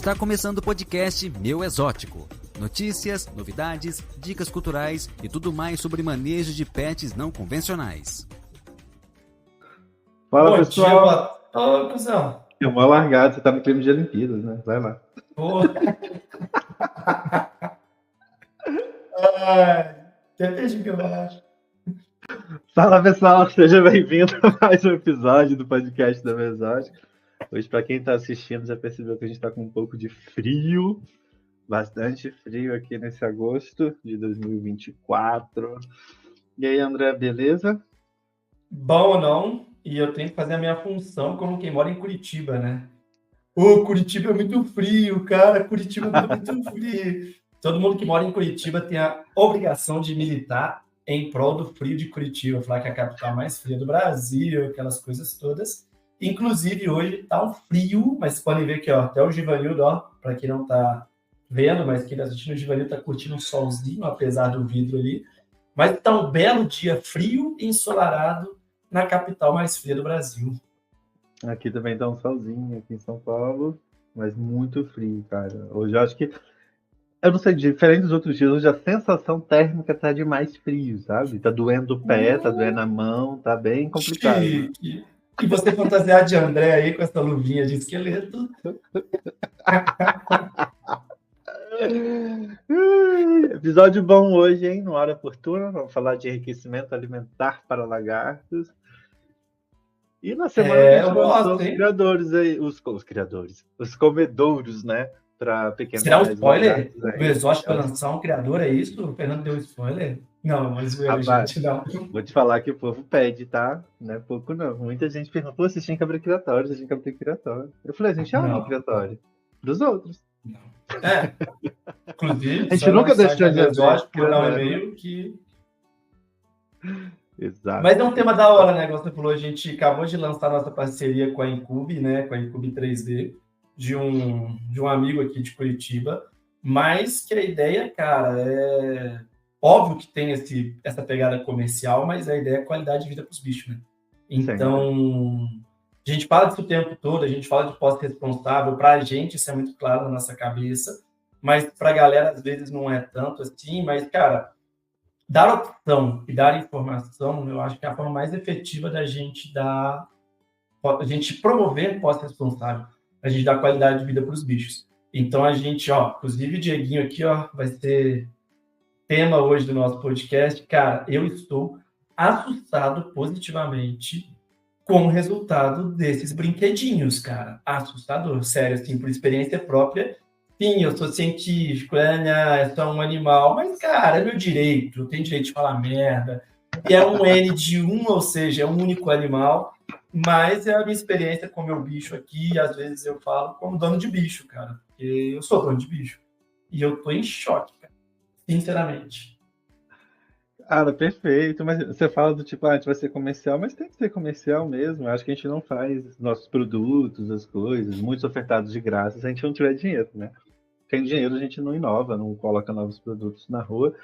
Está começando o podcast Meu Exótico. Notícias, novidades, dicas culturais e tudo mais sobre manejo de pets não convencionais. Fala, Bom pessoal. dia, boa... Ô, cuzão. É uma largada, você tá no clima de Olimpíadas, né? Vai lá. Tentei de que eu acho. Fala, pessoal. Seja bem-vindo a mais um episódio do podcast da Meu Exótico. Hoje, para quem tá assistindo, já percebeu que a gente tá com um pouco de frio. Bastante frio aqui nesse agosto de 2024. E aí, André, beleza? Bom ou não, e eu tenho que fazer a minha função como quem mora em Curitiba, né? Ô, Curitiba é muito frio, cara. Curitiba é muito frio. Todo mundo que mora em Curitiba tem a obrigação de militar em prol do frio de Curitiba, falar que é a capital mais fria do Brasil, aquelas coisas todas. Inclusive, hoje tá um frio, mas vocês podem ver aqui, ó, até o Givanildo, ó, para quem não tá vendo, mas quem tá assistindo, o Givanildo tá curtindo um solzinho, apesar do vidro ali. Mas tá um belo dia frio e ensolarado na capital mais fria do Brasil. Aqui também tá um solzinho, aqui em São Paulo, mas muito frio, cara. Hoje eu acho que, eu não sei, diferente dos outros dias, hoje a sensação térmica tá de mais frio, sabe? Tá doendo o pé, tá doendo a mão, tá bem complicado. Chique. E você fantasiar de André aí com essa luvinha de esqueleto. Episódio bom hoje, hein? No Hora Fortuna, vamos falar de enriquecimento alimentar para lagartos. E na semana que a gente lançou os criadores aí, os criadores, os comedouros, né? Para pequenos. Será um spoiler? O Exótico vai lançar um criador, é isso? O Fernando deu spoiler? Não, mas gente, não. Vou te falar que o povo pede, tá? Não é pouco, não. Muita gente pergunta, pô, vocês tinham que abrir criatório, vocês tinham que abrir criatório. Eu falei, a gente abre criatório. Dos outros. Não. Inclusive, a gente nunca deixou de Exótico mandar um e-mail que... Exato. Mas é um tema da hora, né? Como você falou, a gente acabou de lançar nossa parceria com a Incube, né? Com a Incube 3D, de um amigo aqui de Curitiba. Mas que a ideia, cara, é... Óbvio que tem essa pegada comercial, mas a ideia é qualidade de vida para os bichos, né? Então, a gente fala disso o tempo todo, a gente fala de posse responsável. Para a gente, isso é muito claro na nossa cabeça. Mas para a galera, às vezes, não é tanto assim. Mas, cara... Dar opção e dar informação, eu acho que é a forma mais efetiva da gente promover posse responsável, a gente dar qualidade de vida para os bichos. Então a gente, inclusive o Dieguinho aqui, vai ser tema hoje do nosso podcast. Cara, eu estou assustado positivamente com o resultado desses brinquedinhos, cara. Assustador, sério, assim, por experiência própria. Sim, eu sou científico, é só um animal, mas, cara, é meu direito, eu tenho direito de falar merda. E é um N de um, ou seja, é um único animal, mas é a minha experiência com o meu bicho aqui, e às vezes eu falo como dono de bicho, cara, porque eu sou dono de bicho. E eu tô em choque, cara, sinceramente. Cara, perfeito, mas você fala do tipo, a gente vai ser comercial, mas tem que ser comercial mesmo. Eu acho que a gente não faz nossos produtos, as coisas, muitos ofertados de graça, se a gente não tiver dinheiro, né? Sem dinheiro a gente não inova, não coloca novos produtos na rua.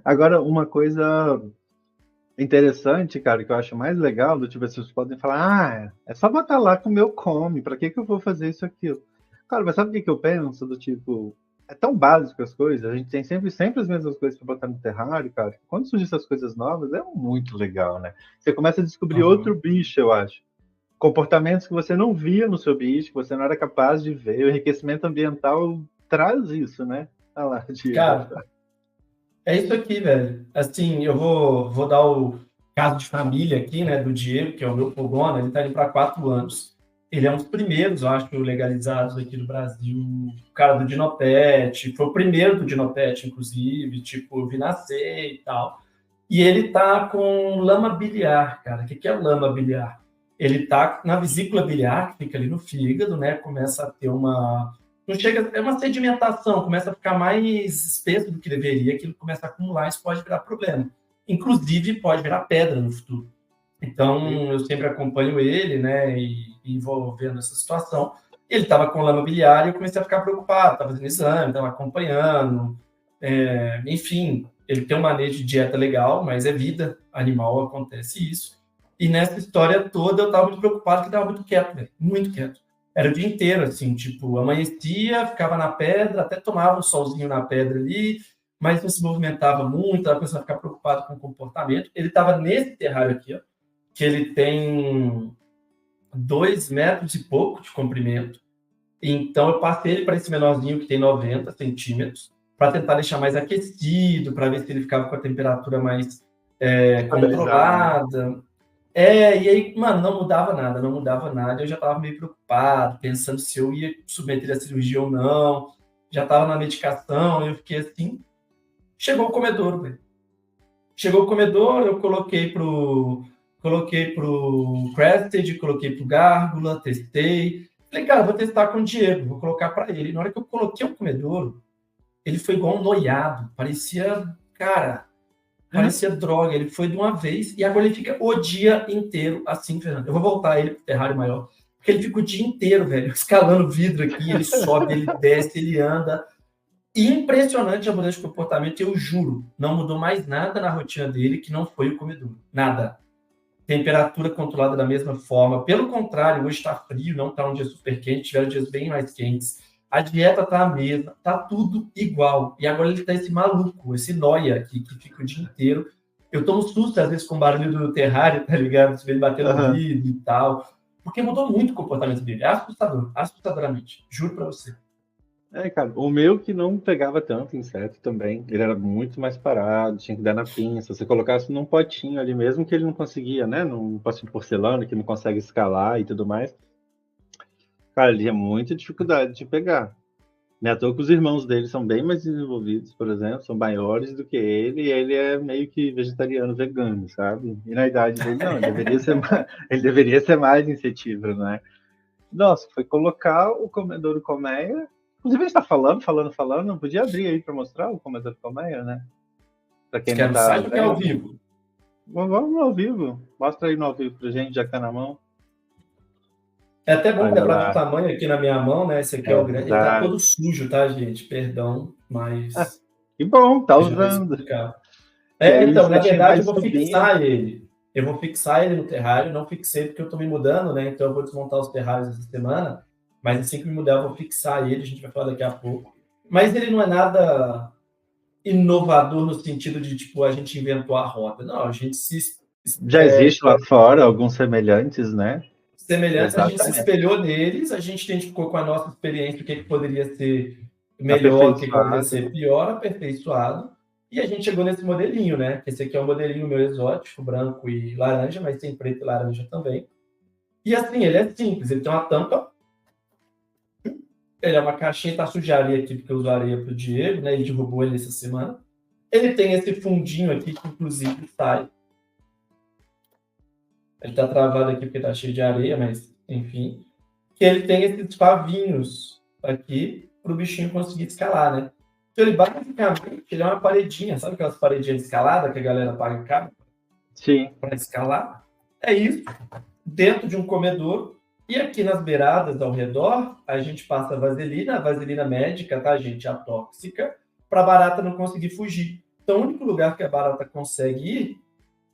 Agora, uma coisa interessante, cara, que eu acho mais legal, do tipo, vocês podem falar, é só botar lá que o meu come, pra que eu vou fazer isso, aquilo? Cara, mas sabe o que eu penso? Do tipo, é tão básico as coisas, a gente tem sempre as mesmas coisas pra botar no terrário, cara. Quando surgem essas coisas novas, é muito legal, né? Você começa a descobrir outro bicho, eu acho. Comportamentos que você não via no seu bicho, que você não era capaz de ver. O enriquecimento ambiental traz isso, né? Olha lá, Diego. Cara, é isso aqui, velho. Assim, eu vou dar o caso de família aqui, né, do Diego, que é o meu Pogona, ele tá indo para 4 anos. Ele é um dos primeiros, eu acho, legalizados aqui no Brasil. O cara do Dinopet, foi o primeiro do Dinopet, inclusive, tipo, vi nascer e tal. E ele tá com lama biliar, cara. O que é lama biliar? Ele tá na vesícula biliar, que fica ali no fígado, né, começa a ter uma... Não chega, é uma sedimentação, começa a ficar mais espesso do que deveria, aquilo começa a acumular, isso pode virar problema. Inclusive, pode virar pedra no futuro. Então, eu sempre acompanho ele, né, e vou vendo essa situação. Ele estava com lama biliar e eu comecei a ficar preocupado, estava fazendo exame, estava acompanhando, enfim, ele tem um manejo de dieta legal, mas é vida animal, acontece isso. E nessa história toda eu estava muito preocupado, que estava muito quieto, velho, muito quieto. Era o dia inteiro, assim, tipo, amanhecia, ficava na pedra, até tomava um solzinho na pedra ali, mas não se movimentava muito, a pessoa ficava preocupada com o comportamento. Ele estava nesse terrário aqui, ó, que ele tem 2 metros e pouco de comprimento. Então, eu passei ele para esse menorzinho que tem 90 centímetros, para tentar deixar mais aquecido, para ver se ele ficava com a temperatura mais controlada. E aí, mano, não mudava nada. Eu já estava meio preocupado, pensando se eu ia submeter a cirurgia ou não. Já estava na medicação, eu fiquei assim. Chegou o comedouro, velho. Chegou o comedouro, eu coloquei pro Crested, coloquei pro Gárgula, testei. Falei, cara, vou testar com o Diego, vou colocar para ele. Na hora que eu coloquei o comedouro, ele foi igual um noiado. Parecia droga. Ele foi de uma vez e agora ele fica o dia inteiro assim, Fernando. Eu vou voltar ele pro terrário maior, porque ele fica o dia inteiro, velho, escalando vidro aqui, ele sobe, ele desce, ele anda. Impressionante a mudança de comportamento, eu juro. Não mudou mais nada na rotina dele que não foi o comedouro. Nada. Temperatura controlada da mesma forma. Pelo contrário, hoje está frio, não está um dia super quente, tiveram dias bem mais quentes. A dieta tá a mesma, tá tudo igual. E agora ele tá esse maluco, esse noia aqui, que fica o dia inteiro. Eu tomo susto, às vezes, com o barulho do terrário, tá ligado? Se ele batendo no vidro e tal. Porque mudou muito o comportamento dele. É assustador, assustadoramente. Juro pra você. Cara, o meu que não pegava tanto inseto também, ele era muito mais parado, tinha que dar na pinça. Se você colocasse num potinho ali, mesmo que ele não conseguia, né? Num potinho de porcelana, que não consegue escalar e tudo mais. Cara, ele tinha muita dificuldade de pegar. Não é à toa que os irmãos dele são bem mais desenvolvidos, por exemplo, são maiores do que ele, e ele é meio que vegetariano, vegano, sabe? E na idade dele, não, ele deveria ser mais insetívoro, né? Nossa, foi colocar o comedouro colmeia. Inclusive, a gente tá falando, não podia abrir aí para mostrar o comedouro colmeia, né? Pra quem não tá. Sai porque é ao vivo. Vamos ao vivo. Mostra aí no ao vivo pra gente, já que tá na mão. É até bom lembrar do tamanho aqui na minha mão, né? Esse aqui é o grande. Ele tá todo sujo, tá, gente? Perdão, mas. Que bom, tá usando. Então, na verdade, eu vou fixar ele. Eu vou fixar ele no terrário. Não fixei porque eu tô me mudando, né? Então eu vou desmontar os terrários essa semana. Mas assim que me mudar, eu vou fixar ele. A gente vai falar daqui a pouco. Mas ele não é nada inovador no sentido de, tipo, a gente inventou a roda. Não, a gente se... Já existe lá fora alguns semelhantes, né? Semelhantes, a gente se espelhou neles, a gente identificou com a nossa experiência o que poderia ser melhor, o que poderia ser pior, aperfeiçoado, e a gente chegou nesse modelinho, né? Esse aqui é um modelinho meu exótico, branco e laranja, mas tem preto e laranja também. E assim, ele é simples, ele tem uma tampa, ele é uma caixinha, tá sujaria aqui, porque eu uso areia pro Diego, né? Ele derrubou ele essa semana. Ele tem esse fundinho aqui, que inclusive sai. Ele tá travado aqui porque tá cheio de areia, mas enfim. Que ele tem esses pavinhos aqui pro bichinho conseguir escalar, né? Então ele basicamente ele é uma paredinha, sabe aquelas paredinhas de escalada que a galera paga caro? Sim. Para escalar? É isso. Dentro de um comedouro. E aqui nas beiradas ao redor, a gente passa a vaselina médica, tá, gente? A tóxica, para a barata não conseguir fugir. Então o único lugar que a barata consegue ir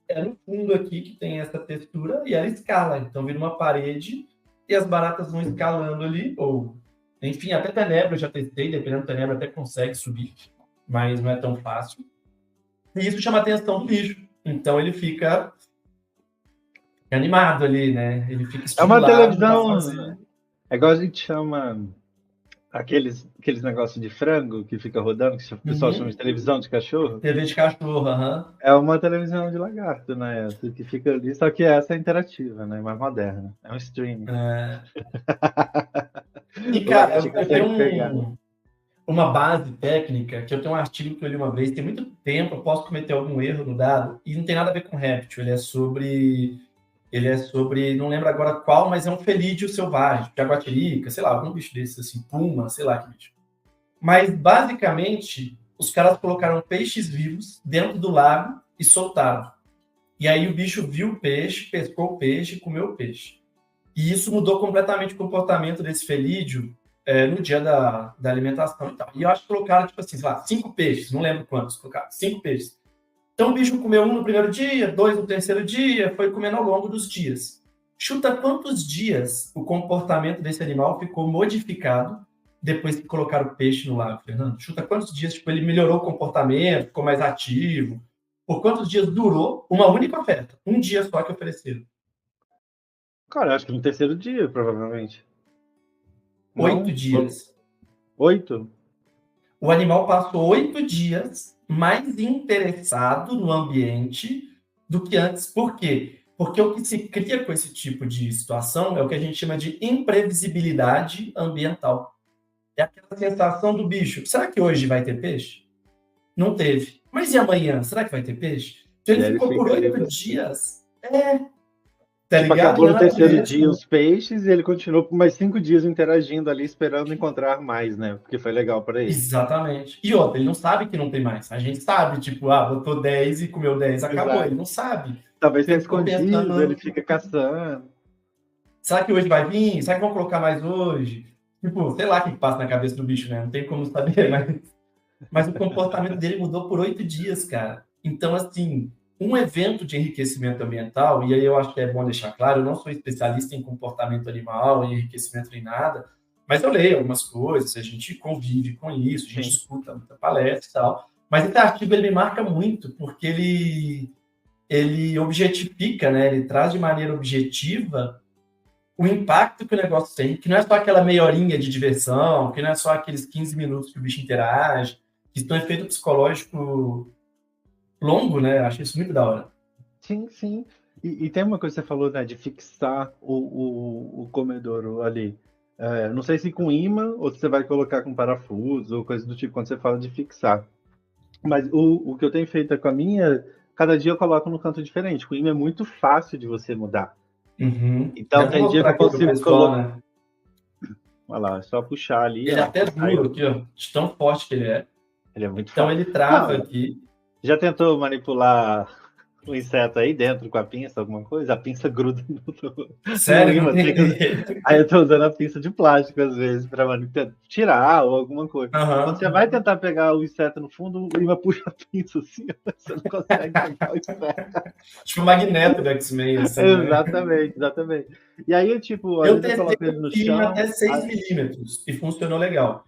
é no fundo aqui, que tem essa textura, e ela escala. Então vira uma parede e as baratas vão escalando ali, ou, enfim, até tenebra eu já testei, dependendo do tenebra até consegue subir, mas não é tão fácil. E isso chama a atenção do bicho. Então ele fica animado ali, né? Ele fica estimulado. É uma televisão, é igual a gente chama aqueles negócios de frango que fica rodando, que o pessoal chama de televisão de cachorro. TV de cachorro, aham. É uma televisão de lagarto, né? Essa que fica ali, só que essa é interativa, né? Mais moderna. É um streaming. E, cara, eu tenho uma base técnica, que eu tenho um artigo que eu li uma vez, tem muito tempo, eu posso cometer algum erro no dado, e não tem nada a ver com réptil, ele é sobre, não lembro agora qual, mas é um felídeo selvagem, jaguatirica, sei lá, algum bicho desse, assim, puma, sei lá que bicho. Mas, basicamente, os caras colocaram peixes vivos dentro do lago e soltaram. E aí o bicho viu o peixe, pescou o peixe e comeu o peixe. E isso mudou completamente o comportamento desse felídeo no dia da alimentação e tal. E eu acho que colocaram, tipo assim, sei lá, 5 peixes, não lembro quantos colocaram, 5 peixes. Então o bicho comeu 1 no primeiro dia, 2 no terceiro dia, foi comendo ao longo dos dias. Chuta quantos dias o comportamento desse animal ficou modificado depois que colocaram o peixe no lago, Fernando? Chuta quantos dias, tipo, ele melhorou o comportamento, ficou mais ativo. Por quantos dias durou uma única oferta? Um dia só que ofereceram. Cara, acho que no terceiro dia, provavelmente. 8 Não? dias. 8? O animal passou 8 dias mais interessado no ambiente do que antes. Por quê? Porque o que se cria com esse tipo de situação é o que a gente chama de imprevisibilidade ambiental. É aquela sensação do bicho. Será que hoje vai ter peixe? Não teve. Mas e amanhã? Será que vai ter peixe? Então E ele aí ele ficou por fica ali, 8 dias. Tá tipo, ligado? acabou Na no terceiro natureza. dia os peixes e ele continuou por mais 5 dias interagindo ali, esperando encontrar mais, né? Porque foi legal pra ele. Exatamente. E outra, ele não sabe que não tem mais. A gente sabe, tipo, botou 10 e comeu 10, acabou. Exato. Ele não sabe. Talvez tenha Ele ficou escondido, ele pensando, fica caçando. será que hoje vai vir? Será que vão colocar mais hoje? Tipo, sei lá o que passa na cabeça do bicho, né? Não tem como saber, mas o comportamento dele mudou por 8 dias, cara. Então, assim, um evento de enriquecimento ambiental, e aí eu acho que é bom deixar claro, eu não sou especialista em comportamento animal, em enriquecimento nem nada, mas eu leio algumas coisas, a gente convive com isso, a gente Sim. escuta muita palestra e tal. Mas esse artigo ele me marca muito, porque ele objetifica, né? Ele traz de maneira objetiva o impacto que o negócio tem, que não é só aquela meia horinha de diversão, que não é só aqueles 15 minutos que o bicho interage, que isso é um efeito psicológico longo, né? Acho isso muito da hora. Sim, sim. E tem uma coisa que você falou, né, de fixar o comedouro ali. Não sei se com imã ou se você vai colocar com parafuso ou coisa do tipo, quando você fala de fixar. Mas o que eu tenho feito com a minha, cada dia eu coloco num canto diferente. Com imã é muito fácil de você mudar. Uhum. Então Dá pra tem dia que mostrar eu aqui pro consigo pessoal, colocar. né? Olha lá, é só puxar ali, Ele é ó. até Aí duro aqui, ó, de tão forte que ele é. ele é muito Então forte. ele trava Não, aqui. já tentou manipular o inseto aí dentro com a pinça, alguma coisa? A pinça gruda no Sério, não imã. tem. Aí eu tô usando a pinça de plástico às vezes para tirar ou alguma coisa. Quando você Aham. vai tentar pegar o inseto no fundo, o imã puxa a pinça assim, você não consegue pegar o inseto. Tipo o Magneto do X-Men, assim, né? Exatamente, exatamente. E aí, tipo, às Eu vezes eu testei coloco ele no com imã chão. até 6 milímetros e funcionou legal.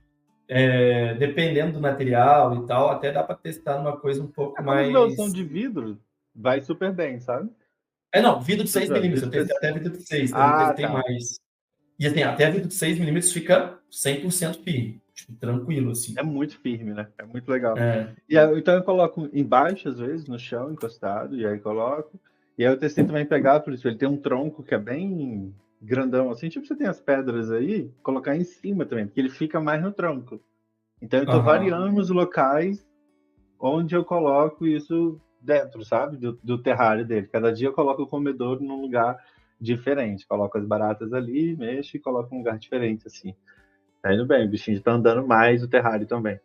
Dependendo do material e tal, até dá para testar numa coisa um pouco Quando os meus são mais. de vidro, vai super bem, sabe? Não, vidro de 6 milímetros, eu Vidro testei até PVC. vidro de 6, eu não Ah, testei tá. mais. E assim, até vidro de 6 milímetros fica 100% firme, tipo, tranquilo, assim. É muito firme, né? É muito legal. É. E aí, então eu coloco embaixo, às vezes, no chão, encostado, e aí coloco. E aí eu testei também pegar, por isso, ele tem um tronco que é bem grandão, assim, tipo você tem as pedras aí, colocar em cima também, porque ele fica mais no tronco. Então eu tô Aham. variando os locais onde eu coloco isso dentro, sabe? Do terrário dele. Cada dia eu coloco o comedor num lugar diferente. Coloco as baratas ali, mexo e coloco um lugar diferente, assim. Tá indo bem, o bichinho tá andando mais o terrário também.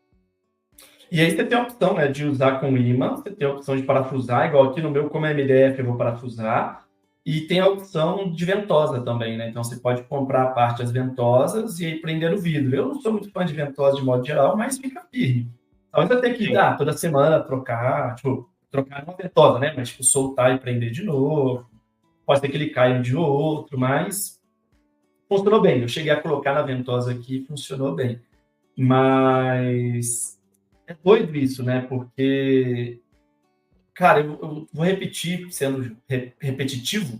E aí você tem a opção, né, de usar com imã, você tem a opção de parafusar, igual aqui no meu, como é MDF, eu vou parafusar. E tem a opção de ventosa também, né? Então você pode comprar a parte das ventosas e aí prender no vidro. Eu não sou muito fã de ventosa de modo geral, mas fica firme. Talvez eu tenha que Sim. dar toda semana, trocar, tipo, trocar uma ventosa, né? Mas tipo, soltar e prender de novo. Pode ser que ele caia um dia ou outro, mas funcionou bem. Eu cheguei a colocar na ventosa aqui e funcionou bem. Mas é doido isso, né? Porque, cara, eu vou repetir, sendo repetitivo,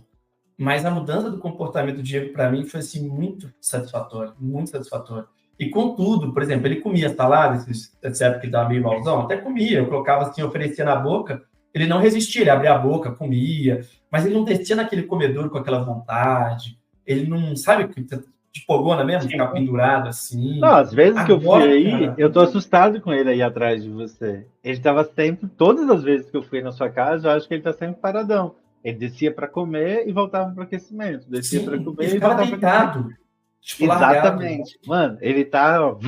mas a mudança do comportamento do Diego, para mim, foi assim, muito satisfatório, muito satisfatório. E contudo, por exemplo, ele comia salada, essa época que ele estava meio malzão, até comia, eu colocava assim, oferecia na boca, ele não resistia, ele abria a boca, comia, mas ele não descia naquele comedor com aquela vontade, ele não, sabe, de pogona mesmo, ficar Sim. pendurado Não, assim. às vezes que eu fui Agora, aí, cara, eu tô assustado com ele aí atrás de você. Ele tava sempre, todas as vezes que eu fui na sua casa, eu acho que ele tá sempre paradão. Ele descia para comer e voltava para aquecimento. Descia para sim, e comer e ficava voltava para aquecimento. deitado, tipo, largado. Exatamente. Mano, ele tá ó,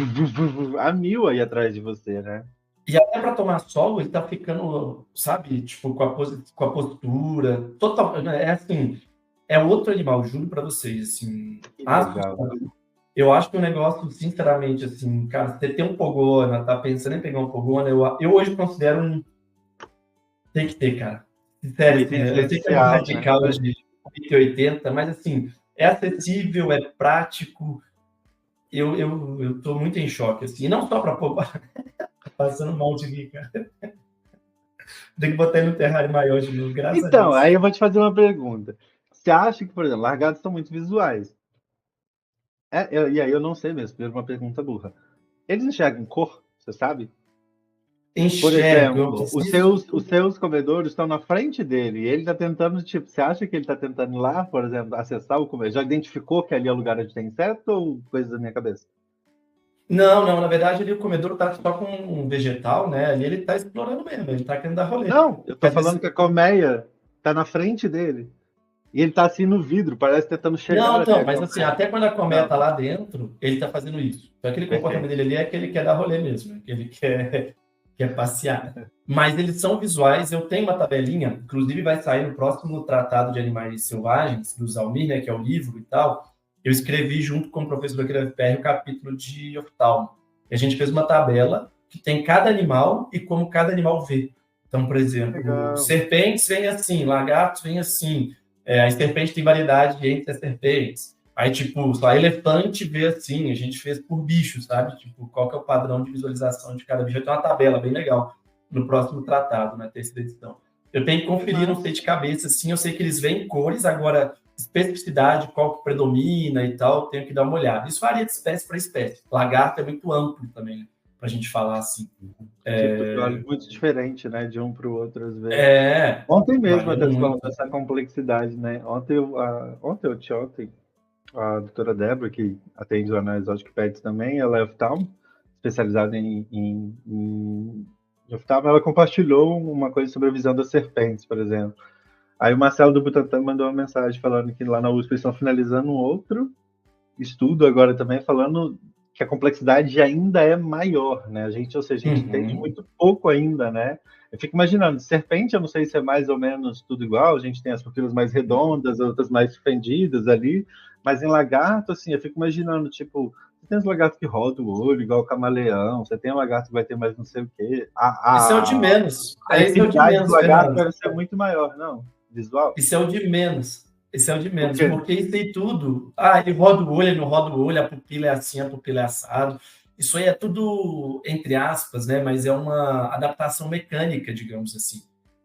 a mil aí atrás de você, né? E até para tomar sol, ele tá ficando, sabe, tipo, com a postura, total, é assim, é outro animal, juro para vocês, assim, Que legal. assustador. Eu acho que o negócio, sinceramente, assim, cara, você tem um pogona, tá pensando em pegar um pogona, eu hoje considero tem que ter, cara. Um Sério, assim, item eu sei que é muito essencial, né? radical de 1,80 m, mas assim, é acessível, é prático. Eu tô muito em choque, assim. E não só para poupar, passando mal de rir, cara. Tem que botar ele no terrário maior de novo, graças a Então, Deus. aí eu vou te fazer uma pergunta. Você acha que, por exemplo, largados são muito visuais? E aí eu não sei mesmo, primeiro uma pergunta burra. Eles enxergam cor, você sabe? Por Enxergo, eu exemplo, preciso. os seus comedores estão na frente dele e ele está tentando, tipo, você acha que ele está tentando ir lá, por exemplo, acessar o comedor? Já identificou que ali é o lugar onde tem inseto ou coisa da minha cabeça? Não, na verdade, ali o comedor tá só com um vegetal, né? Ali ele tá explorando mesmo, ele tá querendo dar rolê. Não, eu tô Quer falando dizer, que a colmeia tá na frente dele. E ele tá assim no vidro, parece tentando chegar não, até então, a mas assim, colmeia. até quando a colmeia Não, tá lá dentro, ele tá fazendo isso. Então, aquele comportamento perfeito. dele ali é que ele quer dar rolê mesmo, né? Que ele quer passear. Mas eles são visuais, eu tenho uma tabelinha, inclusive vai sair no próximo Tratado de Animais Selvagens, do Zalmir, né, que é o livro e tal. Eu escrevi junto com o professor aqui da UFPR o capítulo de oftalmo. E a gente fez uma tabela que tem cada animal e como cada animal vê. Então, por exemplo, Legal. serpentes vêm assim, lagartos vêm assim. As serpentes têm variedade entre as serpentes. Aí, tipo, só elefante vê assim, a gente fez por bicho, sabe? Tipo, qual que é o padrão de visualização de cada bicho. Tem uma tabela bem legal no próximo tratado, na terceira edição. Eu tenho que conferir, não sei de cabeça, assim, eu sei que eles veem cores, agora, especificidade, qual que predomina e tal, tenho que dar uma olhada. Isso varia de espécie para espécie. Lagarto é muito amplo também, né? Pra gente falar assim. Tipo, de olho muito diferente, né? De um para o outro, às vezes. É, Ontem mesmo, varia até você falando muito. dessa complexidade, né? Ontem ou anteontem, a doutora Débora, que atende lá na Exotic Pets também, ela é oftalmo, especializada em oftalmo, ela compartilhou uma coisa sobre a visão das serpentes, por exemplo. Aí o Marcelo do Butantan mandou uma mensagem falando que lá na USP eles estão finalizando um outro estudo agora também, falando que a complexidade ainda é maior, né? Ou seja, a gente entende Uhum. muito pouco ainda, né? Eu fico imaginando, serpente, eu não sei se é mais ou menos tudo igual, a gente tem as pupilas mais redondas, outras mais fendidas ali, mas em lagarto, assim, eu fico imaginando, tipo, você tem os lagartos que rodam o olho, igual o camaleão, você tem um lagarto que vai ter mais não sei o quê. Isso é o de menos. A Esse é o de infinidade do menos, lagarto Fernando. deve ser muito maior, não? Visual? Isso é o de menos. Isso é o de Por menos. quê? Porque isso aí tudo. Ah, ele roda o olho, ele não roda o olho, a pupila é assim, a pupila é assado. Isso aí é tudo, entre aspas, né? Mas é uma adaptação mecânica, digamos assim.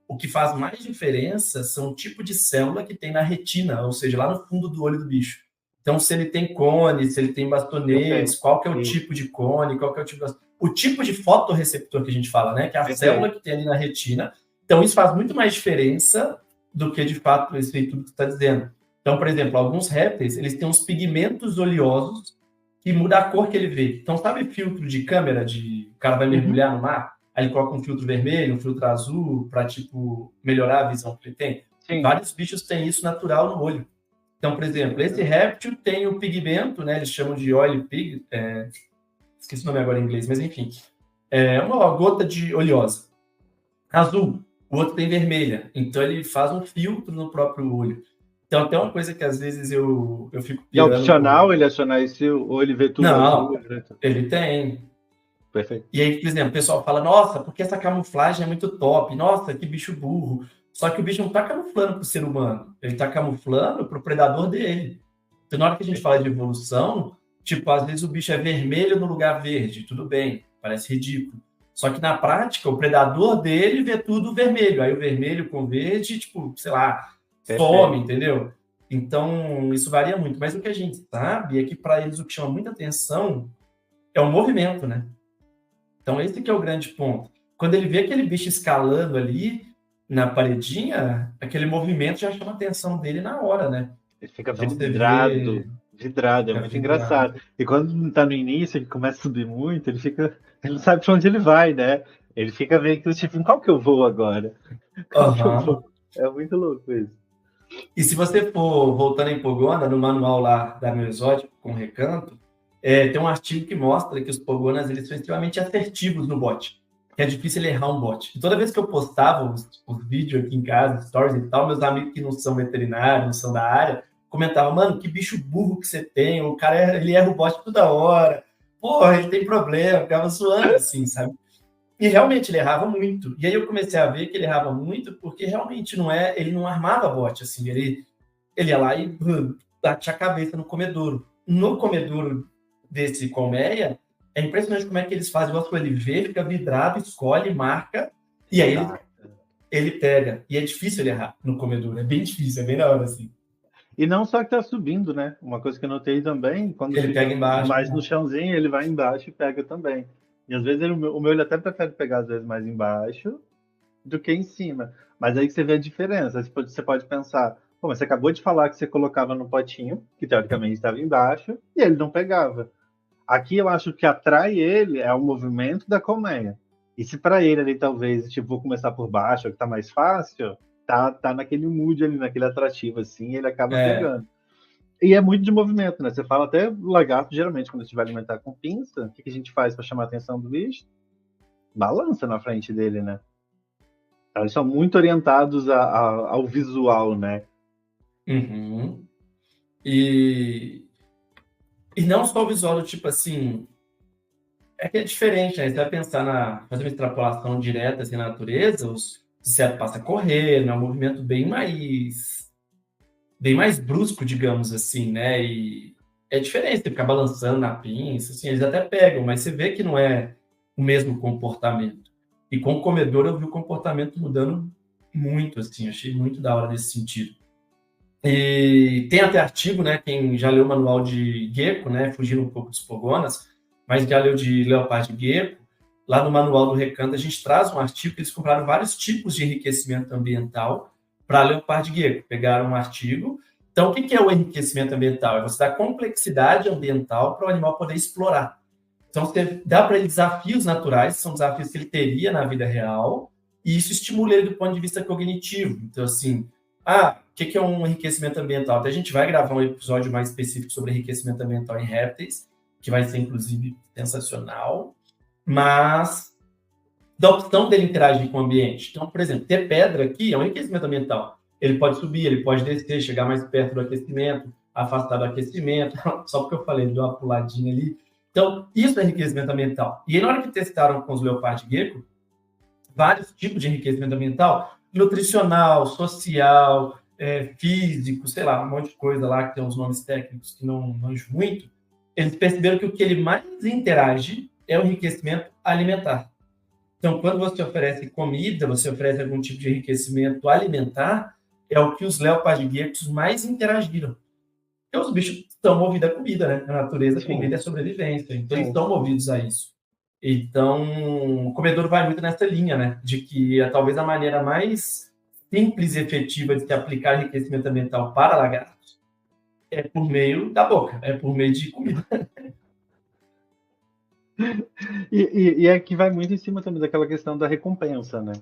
O que faz mais diferença são o tipo de célula que tem na retina, ou seja, lá no fundo do olho do bicho. Então, se ele tem cone, se ele tem bastonetes, Perfeito. qual que é o Isso. tipo de cone, qual que é o tipo de... O tipo de fotorreceptor que a gente fala, né? Que é a célula que tem ali na retina. Então, isso faz muito mais diferença do que, de fato, esse aí tudo que você está dizendo. Então, por exemplo, alguns répteis, eles têm uns pigmentos oleosos que muda a cor que ele vê. Então, sabe filtro de câmera, o cara vai mergulhar no mar, aí ele coloca um filtro vermelho, um filtro azul, para, tipo, melhorar a visão que ele tem? Sim. Vários bichos têm isso natural no olho. Então, por exemplo, esse réptil tem o pigmento, né? Eles chamam de oil pig, esqueci o nome agora em inglês, mas enfim. É uma gota de oleosa. Azul. O outro tem vermelha. Então, ele faz um filtro no próprio olho. Então, até uma coisa que às vezes eu fico E é pirando opcional ele acionar esse, ou ele vê tudo Não, azul? ele tem. Perfeito. E aí, por exemplo, o pessoal fala, nossa, porque essa camuflagem é muito top, nossa, que bicho burro. Só que o bicho não está camuflando para o ser humano, ele está camuflando para o predador dele. Então, na hora que a gente fala de evolução, tipo, às vezes o bicho é vermelho no lugar verde, tudo bem, parece ridículo. Só que na prática, o predador dele vê tudo vermelho. Aí o vermelho com verde, tipo, sei lá, some, entendeu? Então, isso varia muito. Mas o que a gente sabe é que para eles o que chama muita atenção é o movimento, né? Então, esse que é o grande ponto. Quando ele vê aquele bicho escalando ali na paredinha, aquele movimento já chama a atenção dele na hora, né? Ele fica Então, você vidrado, vê... vidrado, é Fica muito vidrado. engraçado. E quando tá no início, ele começa a subir muito, ele não sabe pra onde ele vai, né? Ele fica meio que tipo, qual que eu vou agora? Qual que eu Uhum. vou? É muito louco isso. E se você for voltando em Pogona, no manual lá da Meu Exótico, com Recanto, tem um artigo que mostra que os Pogonas eles são extremamente assertivos no bot, que é difícil ele errar um bot. E toda vez que eu postava os vídeos aqui em casa, stories e tal, meus amigos que não são veterinários, não são da área, comentavam, mano, que bicho burro que você tem, o cara ele erra o bot toda hora, porra, ele tem problema, ficava zoando assim, sabe? E realmente ele errava muito. E aí eu comecei a ver que ele errava muito porque realmente ele não armava bot, assim, ele ele ia lá e batia a cabeça no comedouro. No comedouro desse colmeia, é impressionante como é que eles fazem. Ele vê, fica vidrado, escolhe, marca, e aí ele pega. E é difícil ele errar no comedouro, é bem difícil, é bem da hora, assim. E não só que tá subindo, né? Uma coisa que eu notei também, quando Ele fica pega embaixo, mais né? no chãozinho, ele vai embaixo e pega também. E às vezes o meu ele até prefere pegar às vezes mais embaixo do que em cima. Mas aí que você vê a diferença. Você pode pensar, pô, mas você acabou de falar que você colocava no potinho, que teoricamente estava embaixo, e ele não pegava. Aqui eu acho que atrai ele é o movimento da colmeia. E se para ele ali talvez, tipo, vou começar por baixo, que tá mais fácil, tá naquele mood ali, naquele atrativo assim, ele acaba pegando. E é muito de movimento, né? Você fala até o lagarto, geralmente, quando a gente vai alimentar com pinça, o que a gente faz para chamar a atenção do bicho? Balança na frente dele, né? Eles são muito orientados ao visual, né? Uhum. E não só o visual, tipo assim, é que é diferente, né? Você vai pensar fazer uma extrapolação direta assim, na natureza, você passa a correr, né? Um movimento bem mais brusco, digamos assim, né? E é diferente, você ficar balançando na pinça, assim, eles até pegam, mas você vê que não é o mesmo comportamento. E com o comedor eu vi o comportamento mudando muito, assim, achei muito da hora nesse sentido. E tem até artigo, né? Quem já leu o manual de gecko, né? Fugindo um pouco dos pogonas, mas já leu de leopardo de gecko, lá no manual do Recanto a gente traz um artigo que eles compraram vários tipos de enriquecimento ambiental para leopardo de gecko. Pegaram um artigo. Então, o que é o enriquecimento ambiental? É você dar complexidade ambiental para o animal poder explorar. Então, você dá para ele desafios naturais, são desafios que ele teria na vida real, e isso estimula ele do ponto de vista cognitivo. Então, assim, o que é um enriquecimento ambiental? Até a gente vai gravar um episódio mais específico sobre enriquecimento ambiental em répteis, que vai ser, inclusive, sensacional, mas da opção dele interagir com o ambiente. Então, por exemplo, ter pedra aqui é um enriquecimento ambiental. Ele pode subir, ele pode descer, chegar mais perto do aquecimento, afastar do aquecimento, só porque eu falei, ele deu uma puladinha ali. Então, isso é enriquecimento ambiental. E aí, na hora que testaram com os leopardo gecko, vários tipos de enriquecimento ambiental, nutricional, social, físico, sei lá, um monte de coisa lá que tem uns nomes técnicos que não manjo muito, eles perceberam que o que ele mais interage é o enriquecimento alimentar. Então, quando você oferece comida, você oferece algum tipo de enriquecimento alimentar, é o que os leopardo geckos mais interagiram. Porque os bichos estão movidos à comida, né? A natureza, comida é sobrevivência. Então, eles estão movidos a isso. Então, o comedor vai muito nessa linha, né? De que talvez a maneira mais simples e efetiva de se aplicar enriquecimento ambiental para lagartos é por meio da boca, é por meio de comida. E é que vai muito em cima também daquela questão da recompensa, né?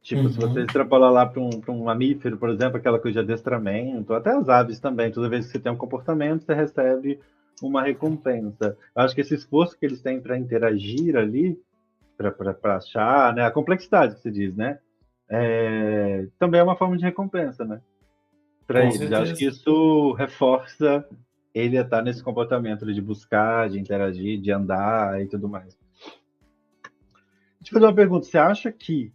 Tipo, se você extrapolar lá para um mamífero, por exemplo, aquela coisa de adestramento, até as aves também, toda vez que você tem um comportamento, você recebe uma recompensa. Eu acho que esse esforço que eles têm para interagir ali, para achar, né, a complexidade que se diz, né? Também é uma forma de recompensa, né? Para eles. Eu acho que isso reforça ele a estar nesse comportamento de buscar, de interagir, de andar e tudo mais. Deixa eu fazer uma pergunta. Você acha que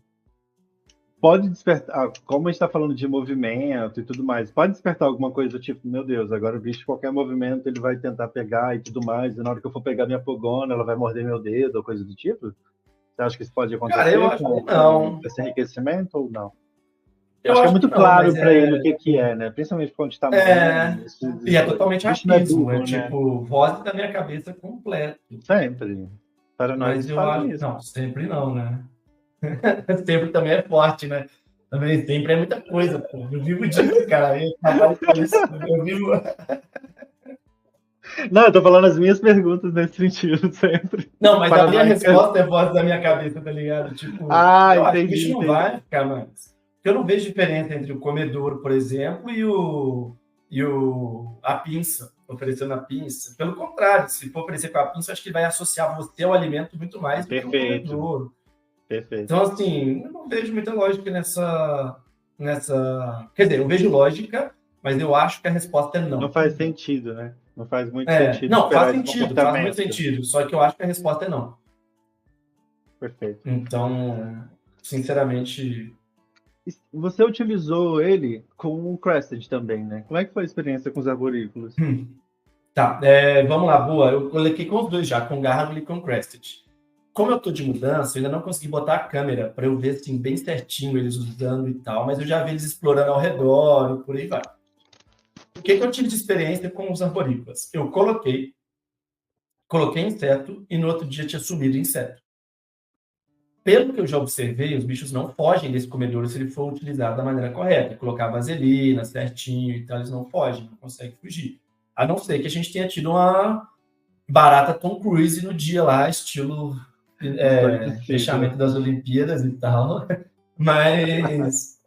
pode despertar, como a gente está falando de movimento e tudo mais, pode despertar alguma coisa do tipo, meu Deus, agora o bicho, qualquer movimento, ele vai tentar pegar e tudo mais, e na hora que eu for pegar minha pogona, ela vai morder meu dedo, ou coisa do tipo? Você acha que isso pode acontecer? Cara, eu acho que não. Com esse enriquecimento ou não? Eu acho que é muito não, claro para ele o que é, né? Principalmente quando está morrendo. E é totalmente racismo, né? Tipo, voz da minha cabeça completo. Sempre. Para nós, mas eu acho isso. Não, sempre não, né? Sempre também é forte, né? Também sempre é muita coisa, pô. Eu vivo disso, cara. Eu vivo. Não, eu tô falando as minhas perguntas nesse sentido, sempre. Não, mas a minha resposta é voz da minha cabeça, tá ligado? Tipo, eu acho que o bicho não vai ficar mais. Eu não vejo diferença entre o comedouro, por exemplo, e a pinça, oferecendo a pinça. Pelo contrário, se for oferecer com a pinça, eu acho que vai associar você ao alimento muito mais do que o comedouro. Perfeito. Então, assim, eu não vejo muita lógica nessa... Quer dizer, eu vejo lógica, mas eu acho que a resposta é não. Não faz sentido, né? Não faz muito sentido. Não, faz muito sentido. Só que eu acho que a resposta é não. Perfeito. Então, sinceramente, Você utilizou ele com o Crested também, né? Como é que foi a experiência com os arborícolas? Tá, vamos lá, boa. Eu coloquei com os dois já, com Gargle e com Crested. Como eu tô de mudança, eu ainda não consegui botar a câmera para eu ver assim, bem certinho eles usando e tal, mas eu já vi eles explorando ao redor e por aí vai. O que eu tive de experiência com os arborícolas? Eu coloquei inseto e no outro dia tinha sumido inseto. Pelo que eu já observei, os bichos não fogem desse comedouro se ele for utilizado da maneira correta. Colocar vaselina certinho e tal, eles não fogem, não conseguem fugir. A não ser que a gente tenha tido uma barata Tom Cruise no dia lá, estilo fechamento das Olimpíadas e tal. Mas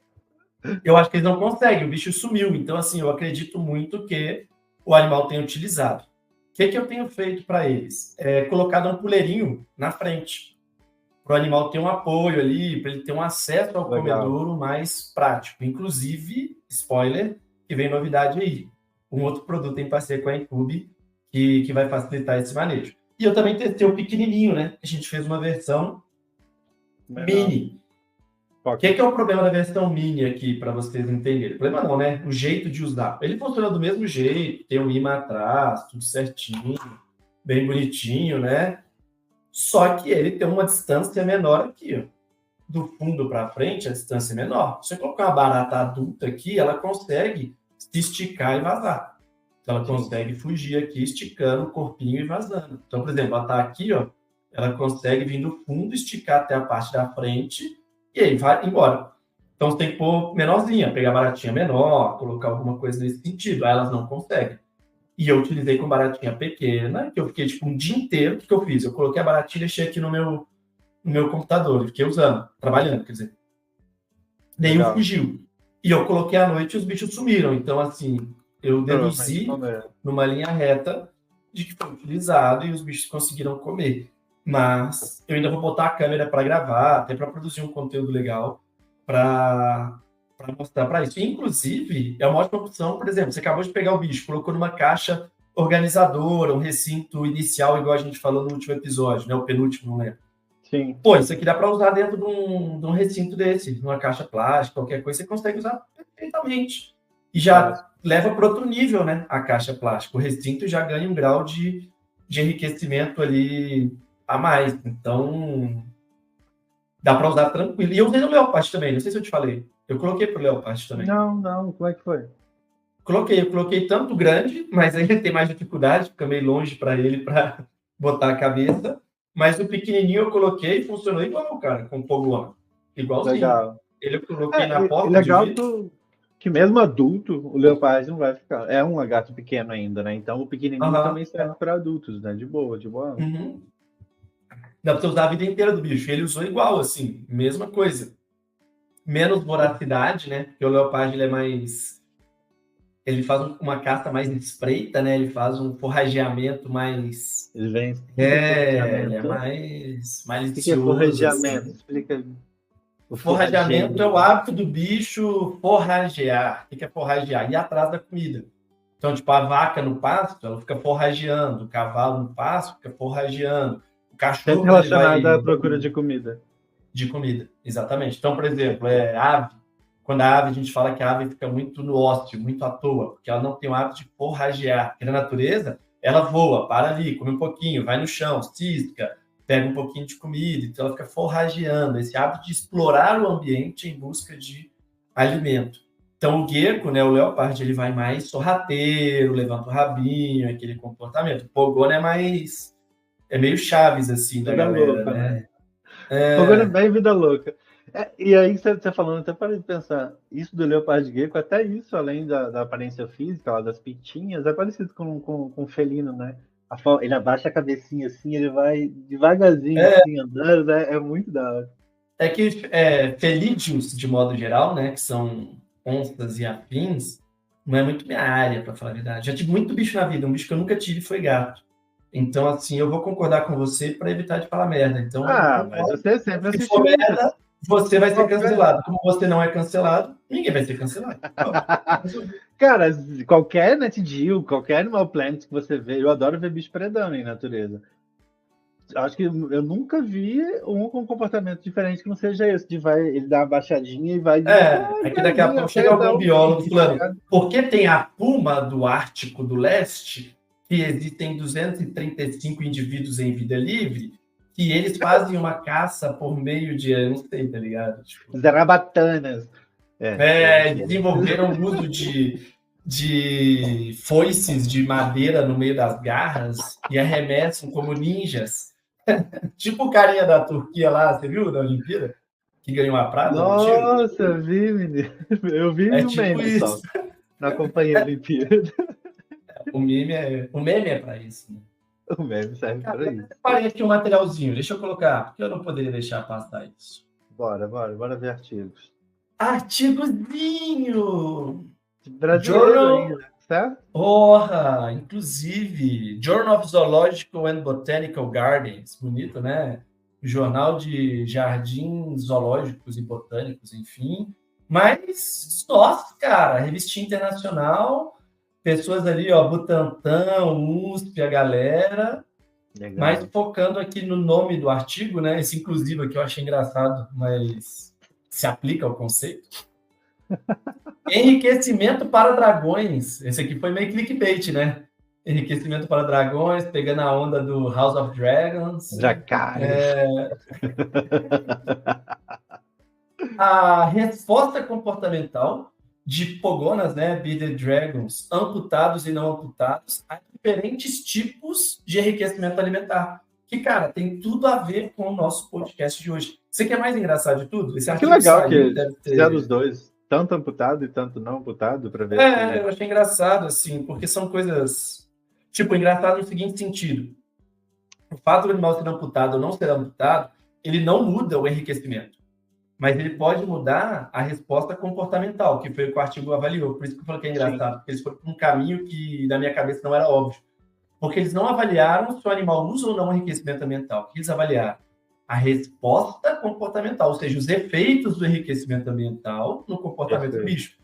eu acho que eles não conseguem, o bicho sumiu. Então, assim, eu acredito muito que o animal tenha utilizado. O que eu tenho feito para eles? Colocado um puleirinho na frente, para o animal ter um apoio ali, para ele ter um acesso ao comedouro mais prático. Inclusive, spoiler, que vem novidade aí. Um outro produto em parceria com a Incube que vai facilitar esse manejo. E eu também testei o pequenininho, né? A gente fez uma versão mini. O que é o problema da versão mini aqui, para vocês entenderem? O problema não, né? O jeito de usar. Ele funciona do mesmo jeito, tem um imã atrás, tudo certinho, bem bonitinho, né? Só que ele tem uma distância menor aqui, ó. Do fundo para frente, a distância é menor. Se você colocar uma barata adulta aqui, ela consegue se esticar e vazar. Então, ela consegue fugir aqui, esticando o corpinho e vazando. Então, por exemplo, ela está aqui, ó, ela consegue vir do fundo, esticar até a parte da frente e aí vai embora. Então, você tem que pôr menorzinha, pegar baratinha menor, colocar alguma coisa nesse sentido. Aí elas não conseguem. E eu utilizei com baratinha pequena, que eu fiquei tipo um dia inteiro. O que eu fiz? Eu coloquei a baratinha e deixei aqui no meu computador. Fiquei usando, trabalhando, quer dizer. Nenhum fugiu. E eu coloquei à noite e os bichos sumiram. Então, assim, eu deduzi numa linha reta de que foi utilizado e os bichos conseguiram comer. Mas eu ainda vou botar a câmera para gravar, até para produzir um conteúdo legal para mostrar para isso. Inclusive, é uma ótima opção, por exemplo, você acabou de pegar o bicho, colocou numa caixa organizadora, um recinto inicial, igual a gente falou no último episódio, né? O penúltimo, não lembro. Sim. Pô, isso aqui dá para usar dentro de um recinto desse, numa caixa plástica, qualquer coisa, você consegue usar perfeitamente. E já leva para outro nível, né? A caixa plástica. O recinto já ganha um grau de enriquecimento ali a mais. Então, dá para usar tranquilo. E eu usei no Leopard também, não sei se eu te falei. Eu coloquei pro Leopard também. Não, como é que foi? Eu coloquei tanto grande, mas ele tem mais dificuldade, fica meio longe para ele para botar a cabeça. Mas o pequenininho eu coloquei e funcionou igual, cara, com pogona. Igualzinho. Legal. Ele eu coloquei na porta. Legal que mesmo adulto, o Leopard não vai ficar. É um lagarto pequeno ainda, né? Então o pequenininho também serve para adultos, né? De boa. Uhum. Dá para você usar a vida inteira do bicho. Ele usou igual, assim, mesma coisa. Menos voracidade, né? Porque o Leopard ele é mais... Ele faz uma caça mais espreita, né? Ele faz um forrageamento mais... Ele vem... ele é mais O que é forrageamento? Assim. Explica. O forrageamento é o hábito do bicho forragear. O que é forragear? Ir atrás da comida. Então, tipo, a vaca no pasto, ela fica forrageando. O cavalo no pasto fica forrageando. O cachorro... Sempre relacionado à procura de comida. De comida, exatamente. Então, por exemplo, ave. Quando a ave, a gente fala que a ave fica muito no ócio, muito à toa, porque ela não tem o hábito de forragear. Porque na natureza, ela voa, para ali, come um pouquinho, vai no chão, cisca, pega um pouquinho de comida, então ela fica forrageando. Esse hábito de explorar o ambiente em busca de alimento. Então, o gecko, né, o leopardo, ele vai mais sorrateiro, levanta o rabinho, aquele comportamento. O pogona é mais... É meio Chaves, assim, da galera, louca, né? Pogona é bem vida louca. E aí, você falando, até parei de pensar, isso do leopardo gecko, até isso, além da aparência física, lá, das pintinhas, é parecido com um felino, né? Ele abaixa a cabecinha assim, ele vai devagarzinho, assim, andando, né? É muito da hora. É que felídeos, de modo geral, né, que são onças e afins, não é muito minha área, para falar a verdade. Já tive muito bicho na vida, um bicho que eu nunca tive foi gato. Então, assim, eu vou concordar com você para evitar de falar merda. Então, mas você sempre assistiu. Se for merda, você vai ser cancelado. Como você não é cancelado, ninguém vai ser cancelado. Cara, qualquer NetGeo, qualquer Animal Planet que você vê, eu adoro ver bicho predando em natureza. acho que eu nunca vi um com comportamento diferente que não seja esse, ele dá uma baixadinha e vai Aqui daqui a pouco chega algum biólogo falando, porque tem a puma do Ártico do Leste, que existem 235 indivíduos em vida livre, que eles fazem uma caça por meio de, não sei, tá ligado? Tipo, zarabatanas. Desenvolveram o uso de foices de madeira no meio das garras e arremessam como ninjas. Tipo o carinha da Turquia lá, você viu, da Olimpíada? Que ganhou a prata. Nossa, eu vi, menino. Eu vi no tipo meme isso. só. Não acompanhei a Olimpíada. O meme é para isso, né? O meme serve para isso. Parei aqui um materialzinho, deixa eu colocar, porque eu não poderia deixar passar isso. Bora ver artigos. Artigozinho! Brasileiro ainda, certo? Porra! Inclusive, Journal of Zoological and Botanical Gardens. Bonito, né? Jornal de jardins zoológicos e botânicos, enfim. Mas, nossa, cara, revistinha internacional, pessoas ali, ó, Butantan, USP, a galera. Legal. Mas focando aqui no nome do artigo, né? Esse inclusive aqui eu achei engraçado, mas se aplica ao conceito. Enriquecimento para dragões. Esse aqui foi meio clickbait, né? Enriquecimento para dragões, pegando a onda do House of Dragons. Dracarys. A resposta comportamental de pogonas, né? Bearded Dragons, amputados e não amputados, a diferentes tipos de enriquecimento alimentar. Que, cara, tem tudo a ver com o nosso podcast de hoje. Você quer mais engraçado de tudo? Esse que legal que fizeram os dois. Tanto amputado e tanto não amputado, para ver. Eu achei engraçado, assim, porque são coisas... Tipo, engraçado no seguinte sentido. O fato do animal ser amputado ou não ser amputado, ele não muda o enriquecimento. Mas ele pode mudar a resposta comportamental, que foi o que o artigo avaliou. Por isso que eu falei que é engraçado, porque eles foram por um caminho que, na minha cabeça, não era óbvio. Porque eles não avaliaram se o animal usa ou não o enriquecimento ambiental. O que eles avaliaram? A resposta comportamental, ou seja, os efeitos do enriquecimento ambiental no comportamento do bicho.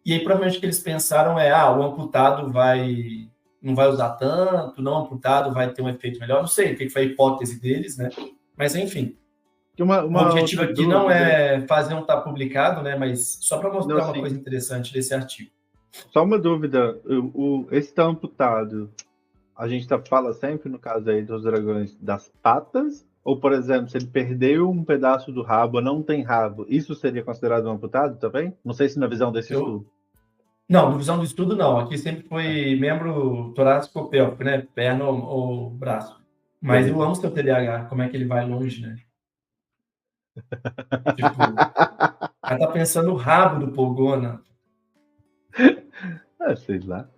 E aí, provavelmente, o que eles pensaram o amputado não vai usar tanto, não amputado vai ter um efeito melhor. Não sei o que foi a hipótese deles, né? Mas, enfim. O objetivo aqui dúvida, não é fazer um tá publicado, né? Mas só para mostrar uma coisa interessante desse artigo. Só uma dúvida. Esse tá amputado, a gente fala sempre, no caso aí dos dragões, das patas? Ou, por exemplo, se ele perdeu um pedaço do rabo ou não tem rabo, isso seria considerado um amputado também? Não sei se na visão desse estudo. Não, na visão do estudo, não. Aqui sempre foi membro torácico ou pélvico, né? Perna ou braço. Mas eu amo seu TDAH, como é que ele vai longe, né? Tipo, ela tá pensando no rabo do Pogona. Sei lá.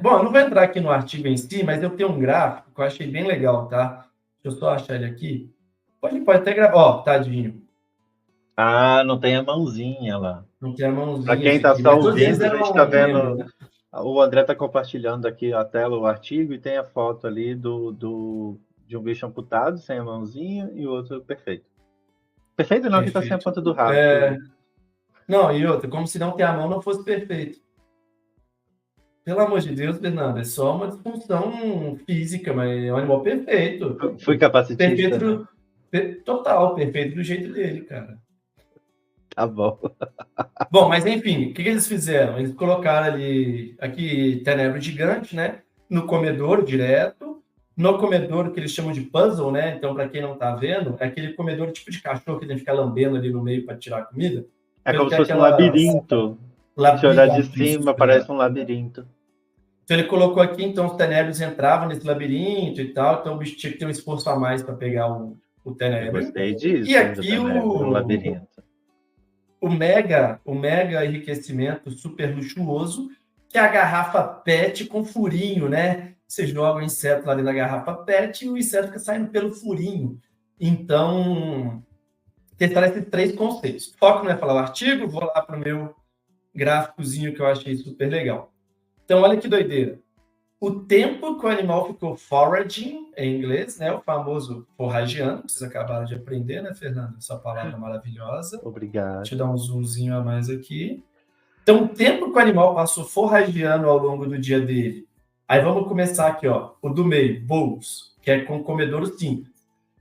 Bom, eu não vou entrar aqui no artigo em si, mas eu tenho um gráfico que eu achei bem legal, tá? Deixa eu só achar ele aqui. Pode até gravar. Ó, tadinho. Não tem a mãozinha lá. Não tem a mãozinha. Para quem está só ouvindo, a gente está vendo. Né? O André está compartilhando aqui a tela, o artigo, e tem a foto ali de um bicho amputado, sem a mãozinha, e o outro perfeito. Perfeito não, que está sem a ponta do rabo. Não, e outra, como se não ter a mão não fosse perfeito. Pelo amor de Deus, Bernardo, é só uma disfunção física, mas é um animal perfeito. Fui capacitista. Perfeito, total, perfeito do jeito dele, cara. Tá bom. Bom, mas enfim, o que eles fizeram? Eles colocaram aqui tenebro gigante, né? No comedouro direto. No comedouro que eles chamam de puzzle, né? Então, para quem não tá vendo, é aquele comedouro tipo de cachorro que tem que ficar lambendo ali no meio para tirar a comida. É como se fosse um labirinto. Se olhar de cima, parece um labirinto. Então, ele colocou aqui, então, os tenébrios entravam nesse labirinto e tal, então o bicho tinha que ter um esforço a mais para pegar o tenébrio. Gostei disso. E aqui labirinto. O mega enriquecimento super luxuoso, que é a garrafa PET com furinho, né? Você joga o inseto lá dentro da garrafa PET e o inseto fica saindo pelo furinho. Então, testar esses 3 conceitos. Foco não é falar o artigo, vou lá para o meu gráficozinho que eu achei super legal. Então, olha que doideira. O tempo que o animal ficou foraging, em inglês, né? O famoso forrageando, que vocês acabaram de aprender, né, Fernando? Essa palavra maravilhosa. Obrigado. Deixa eu dar um zoomzinho a mais aqui. Então, o tempo que o animal passou forrageando ao longo do dia dele Aí vamos começar aqui, ó, o do meio, bowls, que é com comedouro simples.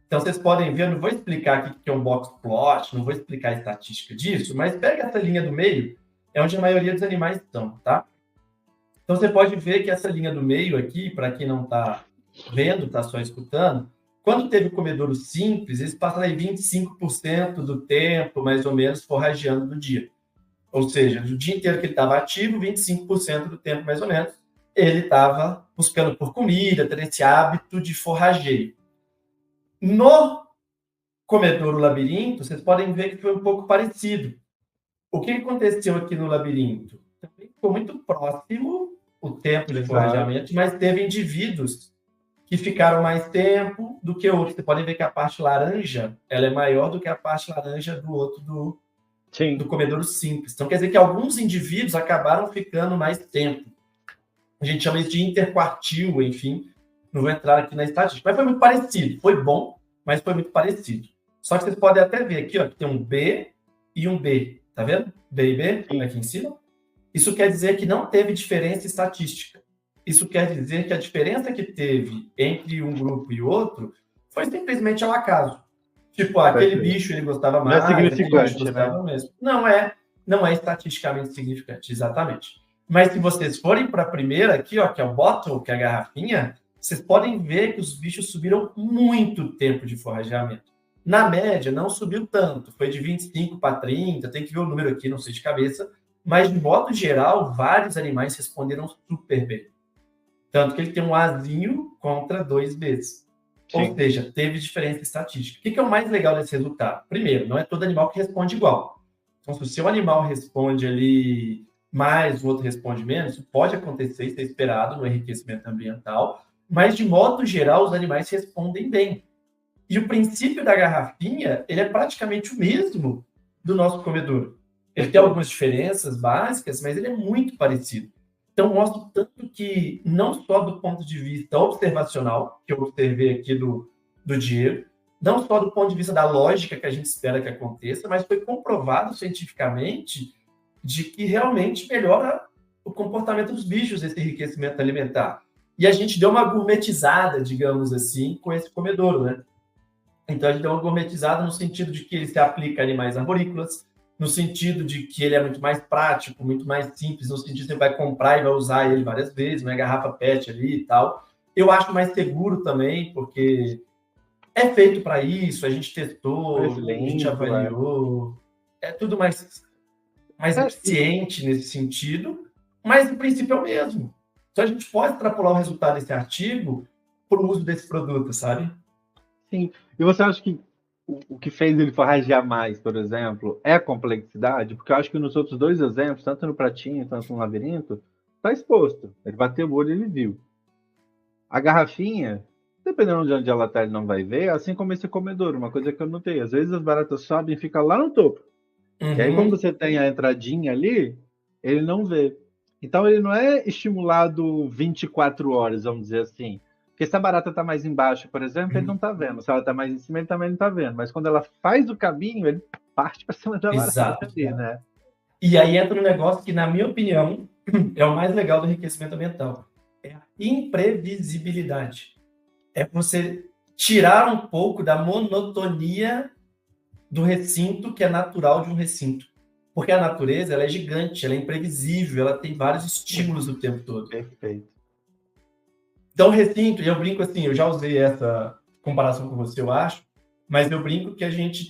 Então, vocês podem ver, eu não vou explicar aqui o que é um box plot, não vou explicar a estatística disso, mas pega essa linha do meio, é onde a maioria dos animais estão, tá? Então, você pode ver que essa linha do meio aqui, para quem não está vendo, está só escutando, quando teve o comedouro simples, eles passam aí 25% do tempo, mais ou menos, forrageando do dia. Ou seja, do dia inteiro que ele estava ativo, 25% do tempo, mais ou menos, ele estava buscando por comida, tendo esse hábito de forrageio. No comedouro labirinto, vocês podem ver que foi um pouco parecido. O que aconteceu aqui no labirinto? Também ficou muito próximo o tempo de forrageamento, mas teve indivíduos que ficaram mais tempo do que outros. Vocês podem ver que a parte laranja ela é maior do que a parte laranja do outro do comedouro simples. Então, quer dizer que alguns indivíduos acabaram ficando mais tempo. A gente chama isso de interquartil, enfim. Não vou entrar aqui na estatística. Mas foi muito parecido. Foi bom, mas foi muito parecido. Só que vocês podem até ver aqui, ó, que tem um B e um B. Tá vendo? B e B, aqui em cima. Isso quer dizer que não teve diferença estatística. Isso quer dizer que a diferença que teve entre um grupo e outro foi simplesmente ao acaso. Tipo, aquele bicho ele gostava mais, não é significante, gostava mesmo. Não é estatisticamente significante, exatamente. Mas se vocês forem para a primeira aqui, ó, que é o bottle, que é a garrafinha, vocês podem ver que os bichos subiram muito tempo de forrageamento. Na média, não subiu tanto. Foi de 25 para 30, tem que ver o número aqui, não sei de cabeça. Mas, de modo geral, vários animais responderam super bem. Tanto que ele tem um Azinho contra 2 Bs. Ou seja, teve diferença estatística. O que é o mais legal desse resultado? Primeiro, não é todo animal que responde igual. Então, se o seu animal responde ali mais, o outro responde menos, isso pode acontecer, isso é esperado no enriquecimento ambiental, mas, de modo geral, os animais respondem bem. E o princípio da garrafinha, ele é praticamente o mesmo do nosso comedouro. Ele tem algumas diferenças básicas, mas ele é muito parecido. Então, mostra tanto que, não só do ponto de vista observacional, que eu observei aqui do Diego, não só do ponto de vista da lógica que a gente espera que aconteça, mas foi comprovado cientificamente de que realmente melhora o comportamento dos bichos, esse enriquecimento alimentar. E a gente deu uma gourmetizada, digamos assim, com esse comedouro, né? Então, a gente deu uma gourmetizada no sentido de que ele se aplica a animais arborícolas, no sentido de que ele é muito mais prático, muito mais simples, no sentido de que você vai comprar e vai usar ele várias vezes, uma garrafa PET ali e tal. Eu acho mais seguro também, porque é feito para isso, a gente testou, a gente avaliou, é tudo mais eficiente nesse sentido, mas o princípio é o mesmo. Então, a gente pode extrapolar o resultado desse artigo para o uso desse produto, sabe? Sim. E você acha que o que fez ele forragear mais, por exemplo, é a complexidade? Porque eu acho que nos outros 2 exemplos, tanto no pratinho quanto no labirinto, está exposto. Ele bateu o olho e ele viu. A garrafinha, dependendo de onde ela está, ele não vai ver, assim como esse comedouro, uma coisa que eu notei. Às vezes as baratas sobem e ficam lá no topo. E aí, como você tem a entradinha ali, ele não vê. Então, ele não é estimulado 24 horas, vamos dizer assim. Porque se a barata está mais embaixo, por exemplo, ele não está vendo. Se ela está mais em cima, ele também não está vendo. Mas quando ela faz o caminho, ele parte para cima da barata ali, né? E aí entra um negócio que, na minha opinião, é o mais legal do enriquecimento ambiental. É a imprevisibilidade. É você tirar um pouco da monotonia do recinto, que é natural de um recinto. Porque a natureza, ela é gigante, ela é imprevisível, ela tem vários estímulos o tempo todo. Perfeito. Então, o recinto, e eu brinco assim, eu já usei essa comparação com você, eu acho, mas eu brinco que a gente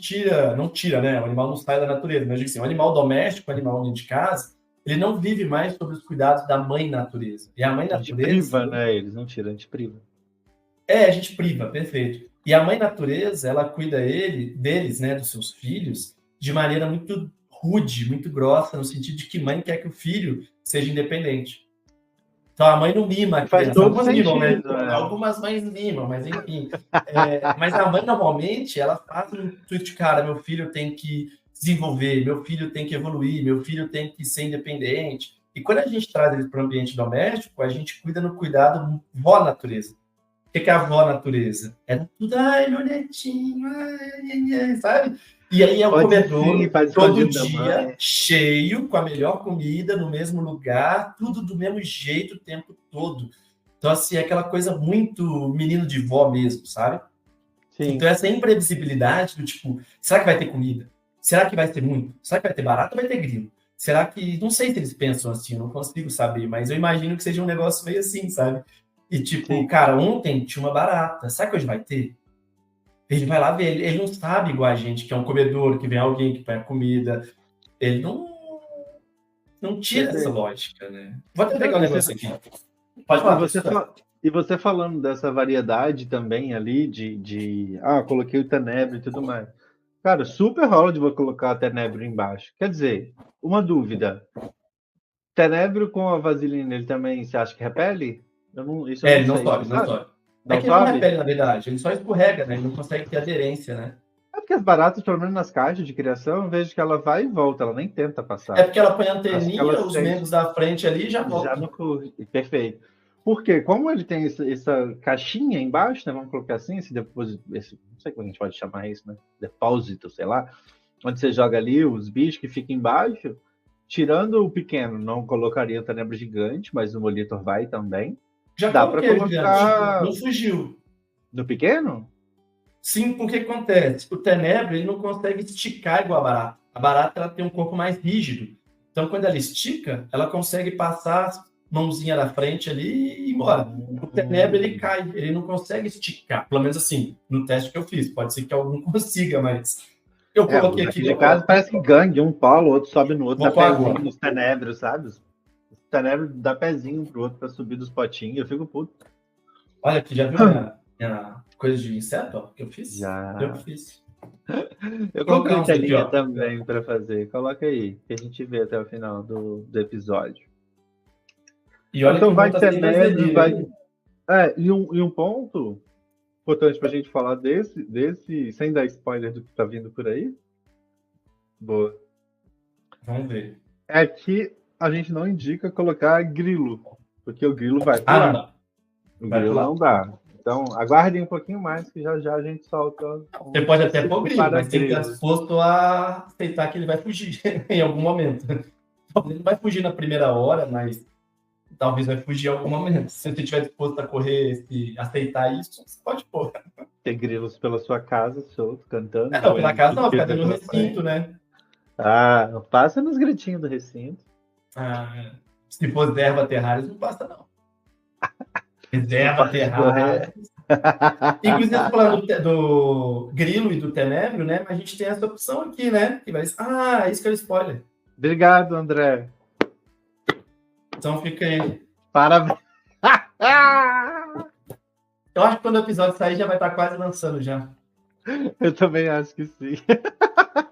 não tira, né? O animal não sai da natureza. Mas eu digo assim, o animal doméstico, o animal dentro de casa, ele não vive mais sob os cuidados da mãe natureza. E a mãe natureza... A gente priva, né? Eles não tiram, a gente priva. A gente priva, perfeito. E a mãe natureza, ela cuida deles, né, dos seus filhos, de maneira muito rude, muito grossa, no sentido de que mãe quer que o filho seja independente. Então, a mãe não mima a criança. Algumas mães mimam, mas enfim. Mas a mãe, normalmente, ela faz um tweet, cara, meu filho tem que desenvolver, meu filho tem que evoluir, meu filho tem que ser independente. E quando a gente traz eles para o ambiente doméstico, a gente cuida no cuidado vó natureza. O que é a avó natureza? É tudo, ai, meu netinho, ai, sabe? E aí é o comedouro todo dia, cheio, com a melhor comida, no mesmo lugar, tudo do mesmo jeito o tempo todo. Então, assim, é aquela coisa muito menino de vó mesmo, sabe? Sim. Então, essa imprevisibilidade do tipo, será que vai ter comida? Será que vai ter muito? Será que vai ter barato ou vai ter grilo? Será que... Não sei se eles pensam assim, eu não consigo saber, mas eu imagino que seja um negócio meio assim, sabe? E tipo, Sim. cara, ontem tinha uma barata. Será que hoje vai ter? Ele vai lá ver, ele não sabe igual a gente, que é um comedor, que vem alguém que põe a comida. Ele não tira essa Perfeito. lógica, né? Vou até pegar Não, um e negócio aqui. Pode E falar, você, professor. e você falando dessa variedade também ali coloquei o Tenebro e tudo mais. Cara, super rola de vou colocar a Tenebro embaixo. Quer dizer, uma dúvida. Tenebro com a vaselina, ele também, você acha que repele? Isso eu É, não ele não sei. Você sobe, não sabe? sobe. É Não que ele não sobe? repele, na verdade, ele só escorrega, né? Ele não consegue ter aderência, né? É porque as baratas, pelo menos nas caixas de criação, eu vejo que ela vai e volta, ela nem tenta É passar. porque ela põe a Acho que ela anteninha, os sente membros da frente ali e já já volta. no curso. Perfeito. Porque, como ele tem essa caixinha embaixo, né? Vamos colocar assim, esse depósito, não sei como a gente pode chamar isso, né? Depósito, sei lá. Onde você joga ali os bichos que ficam embaixo. Tirando o pequeno, não colocaria o Tenebro gigante, mas o Molitor vai também. Já Dá para coloquei o gigante, colocar não fugiu. no pequeno? Sim, porque acontece? O tenebro ele não consegue esticar igual a barata. A barata ela tem um corpo mais rígido. Então, quando ela estica, ela consegue passar a mãozinha na frente ali e ir embora. O tenebro ele cai, ele não consegue esticar. Pelo menos assim, no teste que eu fiz. Pode ser que algum consiga, mas eu Os coloquei aqui aqui, de casa parece que gangue, um polo, o outro sobe no outro, dá vou pôr pezinho agora. nos tenebros, sabe? Os tenebros dá pezinho um pro outro pra subir dos potinhos, eu fico puto. Olha aqui, já viu minha coisa de inseto ó, que eu fiz? Eu que Já. fiz. Eu Vou colocar comprei uns aqui, telinha ó. também pra fazer. Coloca aí, que a gente vê até o final do episódio. E olha que Então o meu vai tá sem tenebros, vaselina, vai. hein? E um ponto importante pra gente falar desse, sem dar spoiler do que tá vindo por aí. Boa. Vamos ver. É que a gente não indica colocar grilo, porque o grilo vai Ah, não pular. dá. O Vai grilo pular. não dá. Então, aguardem um pouquinho mais, que já já a gente solta um Você pode até pôr específico grilo, para mas tem que estar grilo. disposto a aceitar que ele vai fugir em algum momento. Ele não vai fugir na primeira hora, mas talvez vai fugir em algum momento. Se você estiver disposto a correr e aceitar isso, você pode pôr. Ter grilos pela sua casa, solto, cantando, Não, pela moendo casa tudo não, que ficar vê dentro do pela recinto, frente. né? Ah, passa nos gritinhos do recinto. Ah, se for reserva terrários, não passa, não. Se for Reserva para escorrer. terrários. Inclusive, você tá falando do grilo e do tenebro, né? Mas a gente tem essa opção aqui, né? Que vai... Ah, isso que é o spoiler. Obrigado, André. Então fica aí. Parabéns. Eu acho que quando o episódio sair já vai estar quase lançando já. Eu também acho que sim.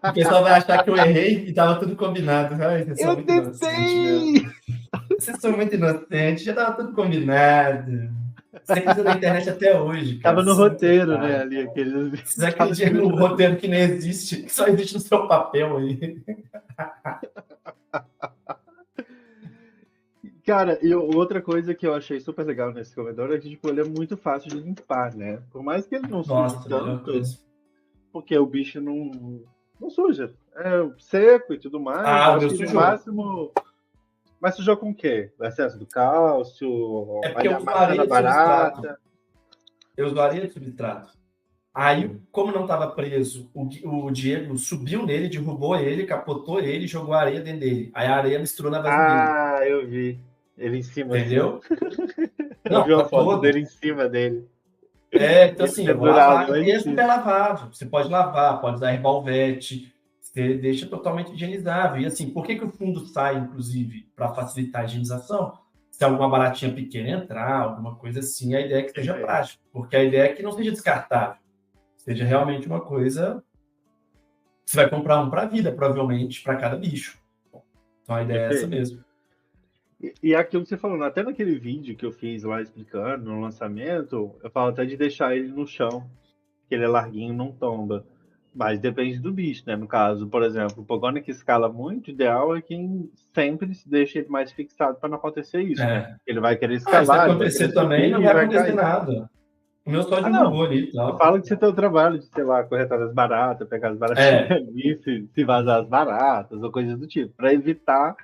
O pessoal vai achar que eu errei e tava tudo combinado. Ai, vocês são Eu muito inocentes, meu. tentei! Vocês são muito inocentes, já tava tudo combinado. Você precisa da internet até hoje, cara. Tava no Vocês são muito roteiro, né? otários. Ali, aqueles. Vocês acreditam no roteiro que não existe, que só existe no seu papel aí. Cara, e outra coisa que eu achei super legal nesse comedor é que, tipo, ele é muito fácil de limpar, né? Por mais que ele não suje Nossa, melhor tanto, coisa. porque o bicho não suja. É seco e tudo mais. Ah, o Acho meu que no sujou. máximo. Mas sujou com o quê? O excesso do cálcio, É porque eu uso matando a areia de substrato. barata. Eu uso areia de substrato. Aí, como não estava preso, o Diego subiu nele, derrubou ele, capotou ele e jogou a areia dentro dele. Aí a areia misturou na vasilina. Ah, eu vi. Ele em cima, Entendeu? assim. Eu Não, vi uma tá foto todo. dele em cima dele. Então Ele assim, eu vou pendurado lavar. lá E em é cima. super lavável. Você pode lavar, pode usar Herbalvete. Você deixa totalmente higienizável. E assim, por que o fundo sai, inclusive, para facilitar a higienização? Se alguma baratinha pequena entrar, alguma coisa assim, a ideia é que seja prático. Porque a ideia é que não seja descartável. Seja realmente uma coisa... Você vai comprar um para a vida, provavelmente, para cada bicho. Então a ideia é essa mesmo. E aquilo que você falou, até naquele vídeo que eu fiz lá explicando no lançamento, eu falo até de deixar ele no chão, que ele é larguinho, não tomba. Mas depende do bicho, né? No caso, por exemplo, o Pogona que escala muito, o ideal é quem sempre se deixa ele mais fixado para não acontecer isso, né? Ele vai querer Se escalar, ele vai acontecer querer também, subir não e vai vai acontecer cair. nada. O meu só Não. derrubou ali e Eu tal. falo que você tem o trabalho de, sei lá, corretar as baratas, pegar as baratinhas ali, se vazar as baratas ou coisas do tipo, para evitar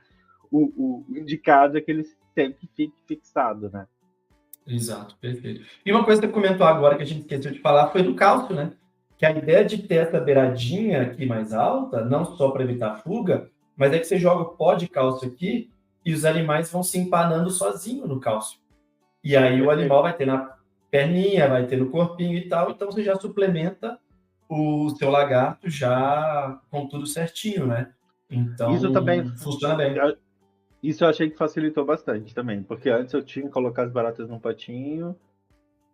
o indicado é que ele sempre fique fixado, né? Exato, perfeito. E uma coisa que você comentou agora que a gente esqueceu de falar foi do cálcio, né? Que a ideia de ter essa beiradinha aqui mais alta, não só para evitar fuga, mas é que você joga o pó de cálcio aqui e os animais vão se empanando sozinho no cálcio. E aí o animal vai ter na perninha, vai ter no corpinho e tal, então você já suplementa o seu lagarto já com tudo certinho, né? Então, Isso também, funciona bem. isso eu achei que facilitou bastante também, porque antes eu tinha que colocar as baratas num potinho,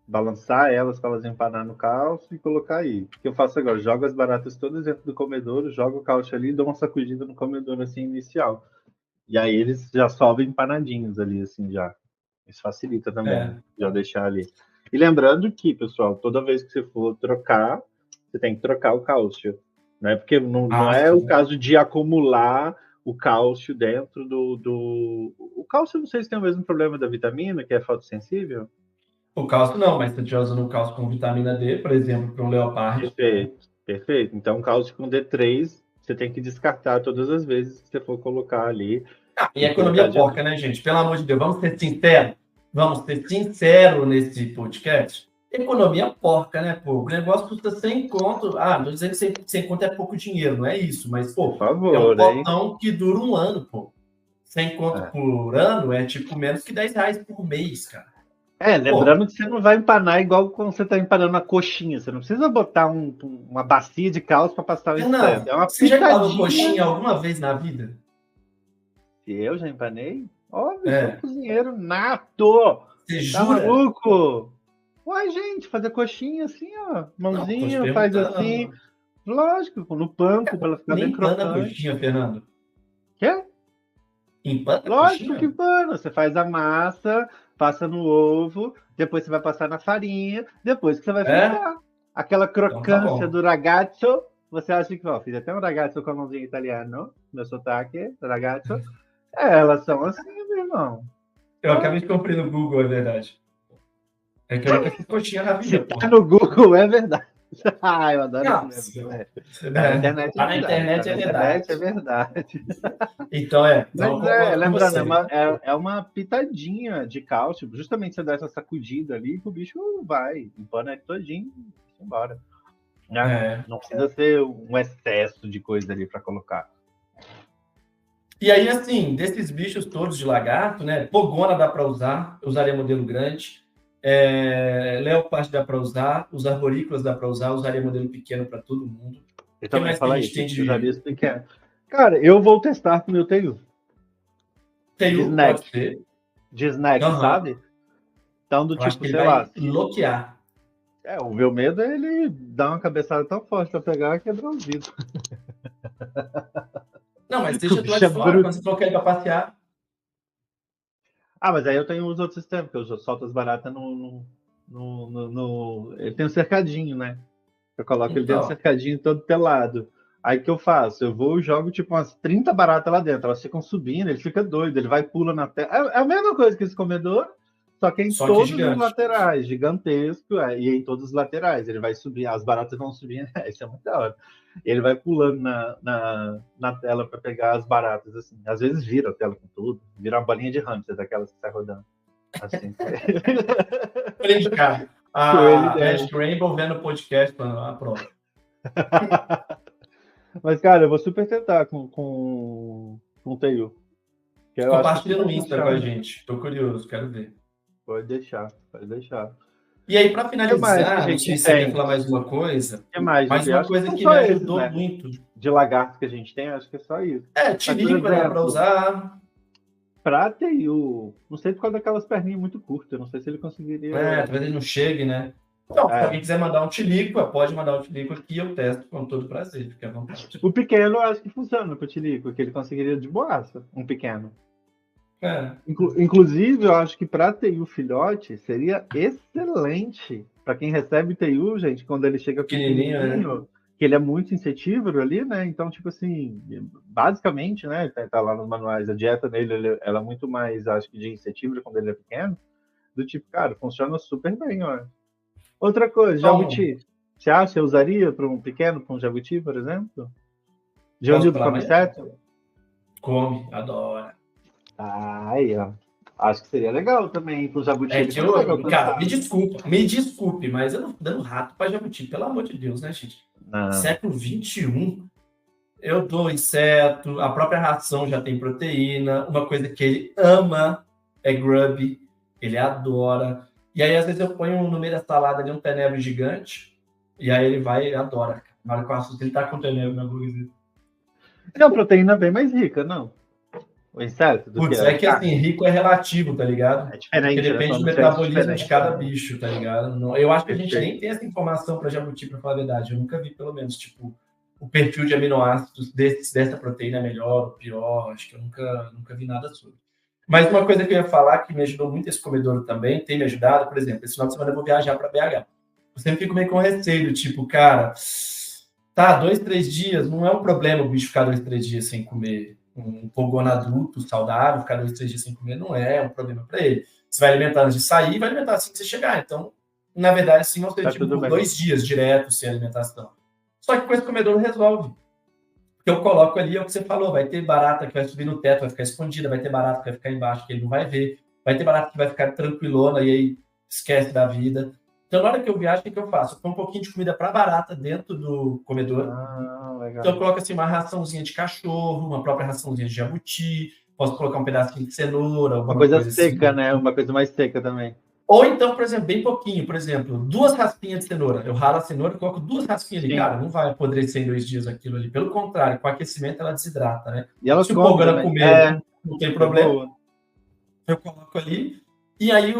balançar elas para elas empanar no cálcio e colocar aí. O que eu faço agora? Jogo as baratas todas dentro do comedouro, jogo o cálcio ali e dou uma sacudida no comedouro assim inicial. E aí eles já sobem empanadinhos ali, assim, já. Isso facilita também, já deixar ali. E lembrando que, pessoal, toda vez que você for trocar, você tem que trocar o cálcio, né? Porque não é o caso de acumular o cálcio dentro do... O cálcio, não sei se tem o mesmo problema da vitamina, que é fotossensível. O cálcio não, mas se você estiver usando o cálcio com vitamina D, por exemplo, para um leopardo. Perfeito, perfeito. Então, cálcio com D3, você tem que descartar todas as vezes que você for colocar ali. E economia porca, né, gente? Pelo amor de Deus, vamos ser sinceros. Vamos ser sinceros nesse podcast. Economia porca, né, pô? O negócio custa 100 conto. Ah, não dizendo que 100 conto é pouco dinheiro, não é isso. Mas, pô, por favor, é um potão que dura um ano, pô. 100 conto por ano é tipo menos que 10 reais por mês, cara. Lembrando que você não vai empanar igual quando você está empanando a coxinha. Você não precisa botar uma bacia de cálcio para passar o instante. É uma você já empanou coxinha alguma vez na vida? Eu já empanei? Óbvio, sou cozinheiro nato. Você tá jura? Maluco? Uai, gente, fazer coxinha assim, ó. Mãozinha, faz assim. Lógico, no panko, para ela ficar bem crocante. Empana a coxinha, Fernando. Quê? Empana a Lógico coxinha? que empana. Você faz a massa, passa no ovo, depois você vai passar na farinha, depois que você vai fritar. Aquela crocância então, do ragazzo. Você acha que, ó, fiz até um ragazzo com a mãozinha italiano, meu sotaque, ragazzo. Elas são assim, meu irmão. Eu acabei de comprar no Google, é verdade. É que eu nunca fiz coxinha na vida. Se tá no Google, é verdade. Eu adoro isso. Na internet é verdade. Internet é verdade. Então Mas lembrando, é uma pitadinha de cálcio. Justamente você dá essa sacudida ali que o bicho vai, empana ele todinho e embora. Não precisa ser um excesso de coisa ali para colocar. E aí, assim, desses bichos todos de lagarto, né? Pogona dá para usar, usaria modelo grande. Leopard dá para usar, os arborícolas dá para usar, usaria modelo pequeno para todo mundo. Eu também falo isso, usaria isso pequeno. Cara, eu vou testar com o meu TU. TU pode ser. De snack, sabe? Então, do eu tipo, sei lá. Bloquear. O meu medo é ele dar uma cabeçada tão forte para pegar e quebrar o vidro. Não, mas deixa tu lá de fora, quando você coloca ele para passear. Mas aí eu tenho os outros sistemas, que eu solto as baratas ele tem um cercadinho, né? Eu coloco ele dentro do cercadinho todo pelado. Aí o que eu faço? Eu vou e jogo tipo umas 30 baratas lá dentro. Elas ficam subindo, ele fica doido, ele vai e pula na terra. É a mesma coisa que esse comedor, só que todos os laterais, gigantesco, e em todos os laterais. Ele vai subir, as baratas vão subindo, isso é muito da hora. Ele vai pulando na tela para pegar as baratas, assim. Às vezes vira a tela com tudo, vira uma bolinha de hamster, daquelas que sai rodando. Assim. Prende, cara. A Magic Rainbow vendo o podcast a prova. Mas, cara, eu vou super tentar com o TU. Compartilha no Insta com a gente. Tô curioso, quero ver. Pode deixar. E aí, para finalizar, não sei se você quer falar mais uma coisa. Mais uma coisa que me ajudou muito. De lagarto que a gente tem, acho que é só isso. Tilico dá para usar. Pra TU, não sei por causa daquelas perninhas muito curtas, não sei se ele conseguiria. Talvez ele não chegue, né? Então, se alguém quiser mandar um tilico, pode mandar um tilico aqui, eu testo com todo prazer, fique à vontade. O pequeno eu acho que funciona pro tilico, que ele conseguiria de boaça, um pequeno. Inclusive, eu acho que para TU filhote seria excelente. Para quem recebe TU, gente, quando ele chega pequenininho, que ele é muito insetívoro ali, né? Então, tipo assim, basicamente, né? Tá lá nos manuais, a dieta dele, ela é muito mais, acho que, de insetívoro quando ele é pequeno. Do tipo, cara, funciona super bem, ó. Outra coisa, jabuti. Você acha que eu usaria para um pequeno, para um jabuti, por exemplo? Joanildo come certo? Come, adora. Aí, ó. Acho que seria legal também pro jabuti. É Ele que consegue eu, cara, alcançar. me desculpe, mas eu não tô dando rato pra jabuti, pelo amor de Deus, né, gente? Não. Século XXI, eu dou inseto, a própria ração já tem proteína, uma coisa que ele ama é grub, ele adora. E aí, às vezes, eu ponho no meio da salada ali um tenebro gigante, e aí ele vai e adora. Cara. Na hora que eu assusto, ele tá com o tenebro na boca. É uma proteína bem mais rica, não? O inseto do que Putz, a é que carne. assim, rico é relativo, tá ligado? É diferente, Porque né? depende São do nutrientes metabolismo de diferentes, cada né? bicho, tá ligado? Eu acho que a gente Perfeito. nem tem essa informação para jabuti, para falar a verdade. Eu nunca vi, pelo menos, tipo, o perfil de aminoácidos dessa proteína é melhor ou pior. Acho que eu nunca vi nada sobre. Mas uma coisa que eu ia falar que me ajudou muito esse comedouro também, tem me ajudado, por exemplo, esse final de semana eu vou viajar para BH. Eu sempre fico meio com receio, tipo, cara, tá, 2, 3 dias, não é um problema o bicho ficar 2, 3 dias sem comer um pogona adulto, saudável, ficar 2, 3 dias sem comer, não é um problema para ele. Você vai alimentar antes de sair, vai alimentar assim que você chegar. Então, na verdade, assim, não seria Tá tipo tudo por bem. 2 dias direto sem alimentação. Só que com esse comedouro resolve. Porque eu coloco ali, é o que você falou, vai ter barata que vai subir no teto, vai ficar escondida, vai ter barata que vai ficar embaixo, que ele não vai ver, vai ter barata que vai ficar tranquilona e aí esquece da vida. Então, na hora que eu viajo, o que eu faço? Eu ponho um pouquinho de comida para barata dentro do comedor. Legal. Então, eu coloco assim uma raçãozinha de cachorro, uma própria raçãozinha de jabuti, posso colocar um pedacinho de cenoura, alguma Uma coisa coisa seca, assim. né? Uma coisa mais seca também. Ou então, por exemplo, bem pouquinho, por exemplo, 2 raspinhas de cenoura. Eu ralo a cenoura e coloco 2 raspinhas ali. Sim. Cara, não vai apodrecer em 2 dias aquilo ali. Pelo contrário, com aquecimento ela desidrata, né? E elas Se o comem pogana também. comer, não tem problema. Boa. Eu coloco ali. E aí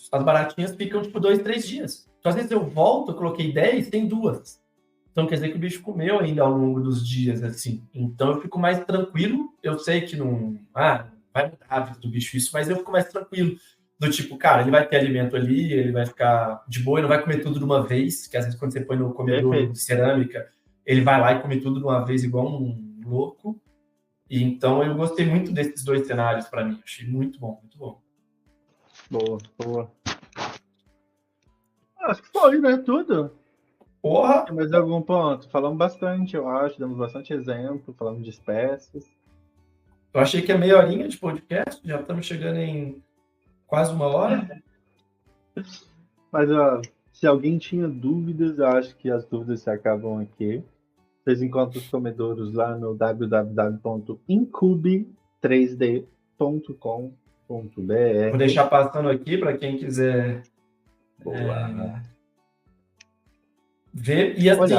as baratinhas ficam tipo 2, 3 dias. Então, às vezes eu volto, eu coloquei 10, tem 2. Então quer dizer que o bicho comeu ainda ao longo dos dias, assim. Então eu fico mais tranquilo. Eu sei que não vai mudar a vida do bicho isso, mas eu fico mais tranquilo. Do tipo, cara, ele vai ter alimento ali, ele vai ficar de boa, ele não vai comer tudo de uma vez, que às vezes quando você põe no comedor de cerâmica, ele vai lá e come tudo de uma vez igual um louco. E então eu gostei muito desses 2 cenários para mim. Achei muito bom, muito bom. Boa. Acho que foi, né? Tudo. Porra! Tem mais algum ponto? Falamos bastante, eu acho. Damos bastante exemplo, falamos de espécies. Eu achei que é meia horinha de podcast, já estamos chegando em quase 1 hora. Mas, ó, se alguém tinha dúvidas, eu acho que as dúvidas se acabam aqui. Vocês encontram os comedouros lá no www.incube3d.com.br. Vou deixar passando aqui para quem quiser ver. E assim,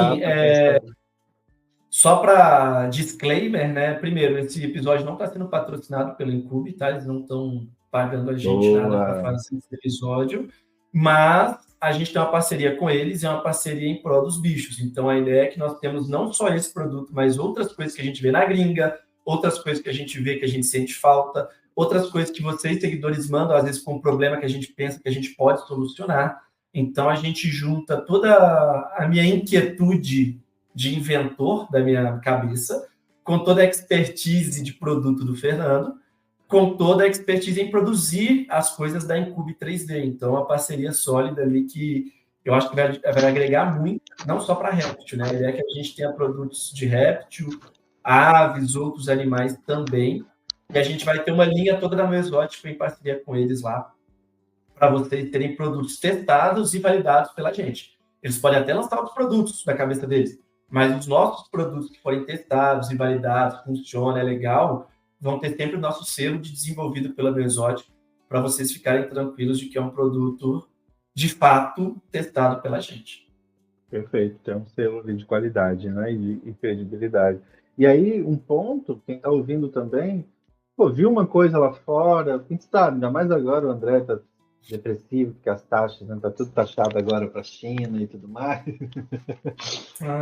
só para disclaimer, né? Primeiro, esse episódio não está sendo patrocinado pelo Incube, tá? Eles não estão pagando a gente nada para fazer esse episódio, mas a gente tem uma parceria com eles e é uma parceria em prol dos bichos. Então a ideia é que nós temos não só esse produto, mas outras coisas que a gente vê na gringa, outras coisas que a gente vê que a gente sente falta, outras coisas que vocês, seguidores, mandam, às vezes com um problema que a gente pensa que a gente pode solucionar. Então a gente junta toda a minha inquietude de inventor da minha cabeça, com toda a expertise de produto do Fernando, com toda a expertise em produzir as coisas da Incube 3D. Então, uma parceria sólida ali que eu acho que vai agregar muito, não só para réptil, né? A ideia é que a gente tenha produtos de réptil, aves, outros animais também, e a gente vai ter uma linha toda da Mesoótico em parceria com eles lá, para vocês terem produtos testados e validados pela gente. Eles podem até lançar outros produtos na cabeça deles, mas os nossos produtos que forem testados e validados, funciona, é legal, vão ter sempre o nosso selo de desenvolvido pela Mesoótico, para vocês ficarem tranquilos de que é um produto, de fato, testado pela gente. Perfeito, tem um selo ali de qualidade, né? E credibilidade. E aí, um ponto, quem está ouvindo também, viu uma coisa lá fora, quem sabe, ainda mais agora o André está depressivo, porque as taxas, né? Tá tudo taxado agora para a China e tudo mais.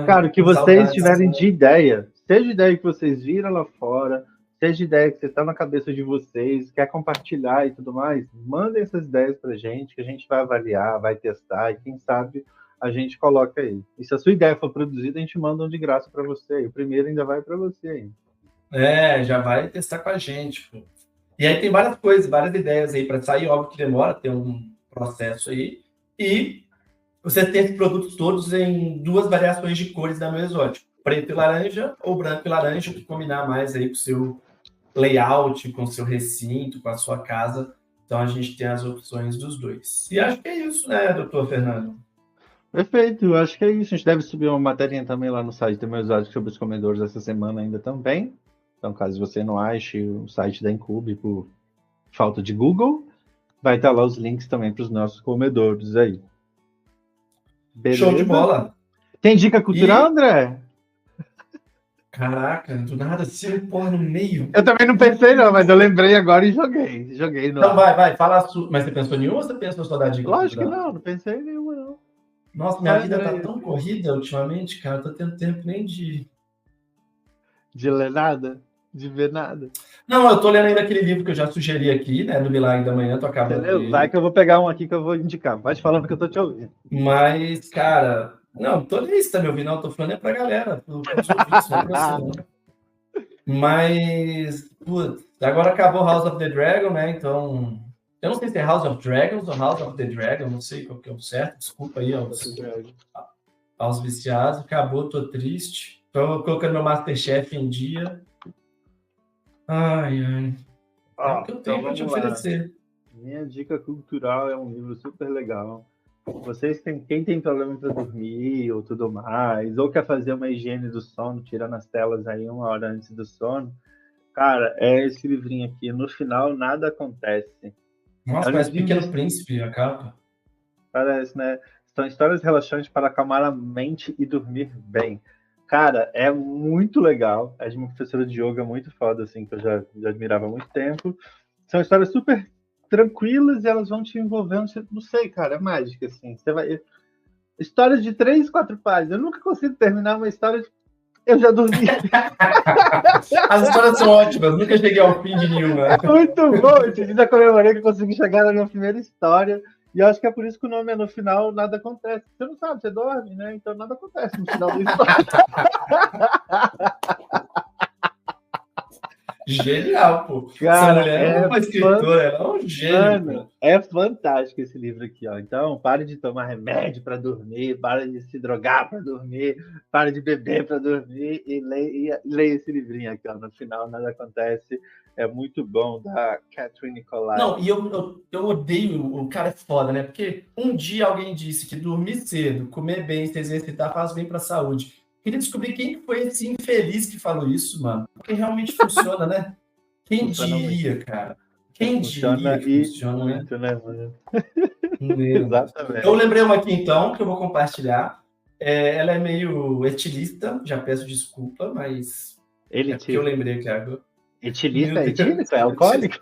Cara, o que vocês tiverem de ideia, seja ideia que vocês viram lá fora, seja ideia que você está na cabeça de vocês, quer compartilhar e tudo mais, mandem essas ideias pra gente, que a gente vai avaliar, vai testar, e quem sabe a gente coloca aí. E se a sua ideia for produzida, a gente manda um de graça para você aí. O primeiro ainda vai para você aí. Já vai testar com a gente, pô. E aí tem várias coisas, várias ideias aí para sair, óbvio que demora, tem um processo aí. E você tem esses produtos todos em 2 variações de cores da Mesoótico, preto e laranja ou branco e laranja, que combinar mais aí com o seu layout, com o seu recinto, com a sua casa. Então, a gente tem as opções dos dois. E acho que é isso, né, doutor Fernando? Perfeito, acho que é isso. A gente deve subir uma materinha também lá no site do Meusótico sobre os comedores essa semana ainda também. Então, caso você não ache o site da Incube por falta de Google, vai estar lá os links também para os nossos comedores aí. Beleza? Show de bola! Tem dica cultural, André? Caraca, do nada, se porra no meio. Eu também não pensei não, mas eu lembrei agora e joguei. No Então vai, fala a sua. Mas você pensou em nenhuma ou você pensou só da dica Lógico cultural? que não pensei em nenhuma não. Nossa, minha vida tá tão corrida ultimamente, cara, tô tendo tempo nem de ler nada, de ver nada. Não, eu tô lendo ainda aquele livro que eu já sugeri aqui, né, no Milagre da Manhã, tô acabando ele. Vai que eu vou pegar um aqui que eu vou indicar. Pode falando que eu tô te ouvindo. Mas, cara, não tô nem se tá me ouvindo, não, tô falando é pra galera, pros ouvintes, não pra você, não. Mas, putz, agora acabou House of the Dragon, né, então... Eu não sei se é House of Dragons ou House of the Dragon, não sei qual que é o certo, desculpa aí aos viciados, acabou, tô triste. Tô colocando meu Masterchef em dia. Ai. É o que eu tenho para te oferecer. Minha dica cultural é um livro super legal. Quem tem problema para dormir ou tudo mais, ou quer fazer uma higiene do sono, tirando as telas aí 1 hora antes do sono, cara, é esse livrinho aqui. No final, nada acontece. Nossa, parece Pequeno Príncipe, a capa. Parece, né? São histórias relaxantes para acalmar a mente e dormir bem. Cara, é muito legal. É de uma professora de yoga muito foda, assim, que eu já admirava há muito tempo. São histórias super tranquilas e elas vão te envolvendo. Não sei, cara, é mágica, assim. Você vai... Histórias de 3, 4 páginas. Eu nunca consigo terminar uma história de... Eu já dormi. As histórias são ótimas, nunca cheguei ao fim de nenhuma. É muito bom. Esse dia eu comemorei que eu consegui chegar na minha primeira história. E eu acho que é por isso que o nome é No Final Nada Acontece. Você não sabe, você dorme, né? Então nada acontece no final da história. Genial, pô. Cara, essa mulher é uma escritora, ela é um gênio. Mano, é fantástico esse livro aqui, ó. Então, pare de tomar remédio para dormir, pare de se drogar para dormir, pare de beber para dormir e leia esse livrinho aqui, ó. No final, nada acontece. É muito bom, da Catherine Nicolai. Não, e eu odeio, o cara é foda, né? Porque um dia alguém disse que dormir cedo, comer bem, se exercitar faz bem pra saúde. Queria descobrir quem foi esse infeliz que falou isso, mano. Porque realmente funciona, né? Quem diria, muito. Cara? Quem diria que funciona, muito, né? Mano? Exatamente. Eu lembrei uma aqui, então, que eu vou compartilhar. Ela é meio etilista, já peço desculpa, mas é porque eu lembrei que agora. Etilista é etílico? É alcoólico?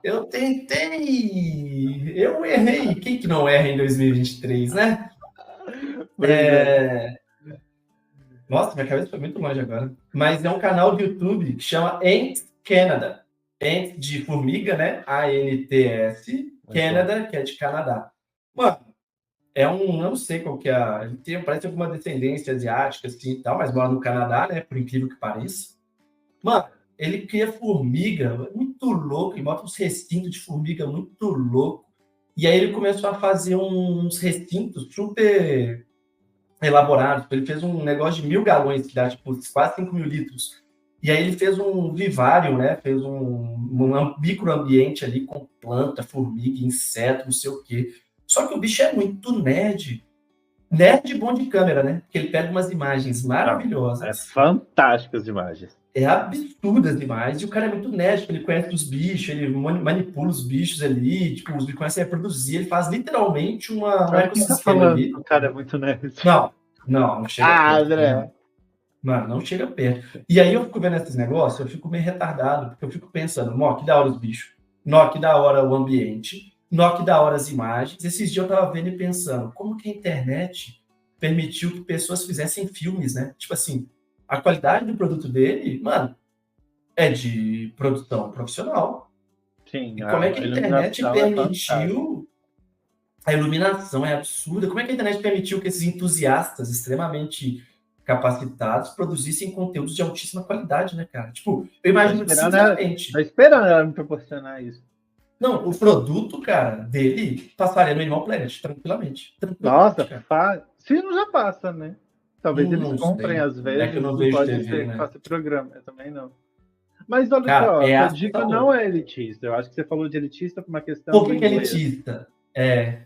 Eu tentei! Eu errei! Quem que não erra em 2023, né? Nossa, minha cabeça foi muito longe agora. Mas é um canal do YouTube que chama Ant Canada. Ant de formiga, né? ANTS. Canada, que é de Canadá. Mano, eu não sei qual que é. Ele parece alguma descendência asiática, assim e tal, mas mora no Canadá, né? Por incrível que pareça. Mano, ele cria formiga muito louco, ele bota uns recintos de formiga muito louco. E aí ele começou a fazer uns recintos super elaborados. Ele fez um negócio de 1.000 galões, que dá tipo quase 5.000 litros. E aí ele fez um vivário, né? Fez um microambiente ali com planta, formiga, inseto, não sei o quê. Só que o bicho é muito nerd. Nerd bom de câmera, né? Porque ele pega umas imagens maravilhosas. É fantásticas imagens. É absurdas demais. E o cara é muito nerd, ele conhece os bichos, ele manipula os bichos ali, tipo, os bichos começam a reproduzir, ele faz literalmente um ecossistema ali. O cara é muito nerd. Não chega perto. André. Mano, não chega perto. E aí eu fico vendo esses negócios, eu fico meio retardado, porque eu fico pensando, que da hora os bichos, que da hora o ambiente, que da hora as imagens. Esses dias eu tava vendo e pensando, como que a internet permitiu que pessoas fizessem filmes, né? Tipo assim, a qualidade do produto dele, mano, é de produção profissional. Sim. E como é que a internet permitiu... A iluminação é absurda. Como é que a internet permitiu que esses entusiastas extremamente capacitados produzissem conteúdos de altíssima qualidade, né, cara? Tipo, eu imagino que, sinceramente... Tô esperando ela me proporcionar isso. Não, o produto, cara, dele passaria no Animal Planet, tranquilamente. Nossa, se não já passa, né? Talvez Não eles comprem sei. às É vezes que eu não e vejo pode TV, ser que né? faça programa. Eu também não. Mas olha Cara, só, é a dica não assustador. é elitista. Eu acho que você falou de elitista por uma questão Por do que que é inglês. elitista? É,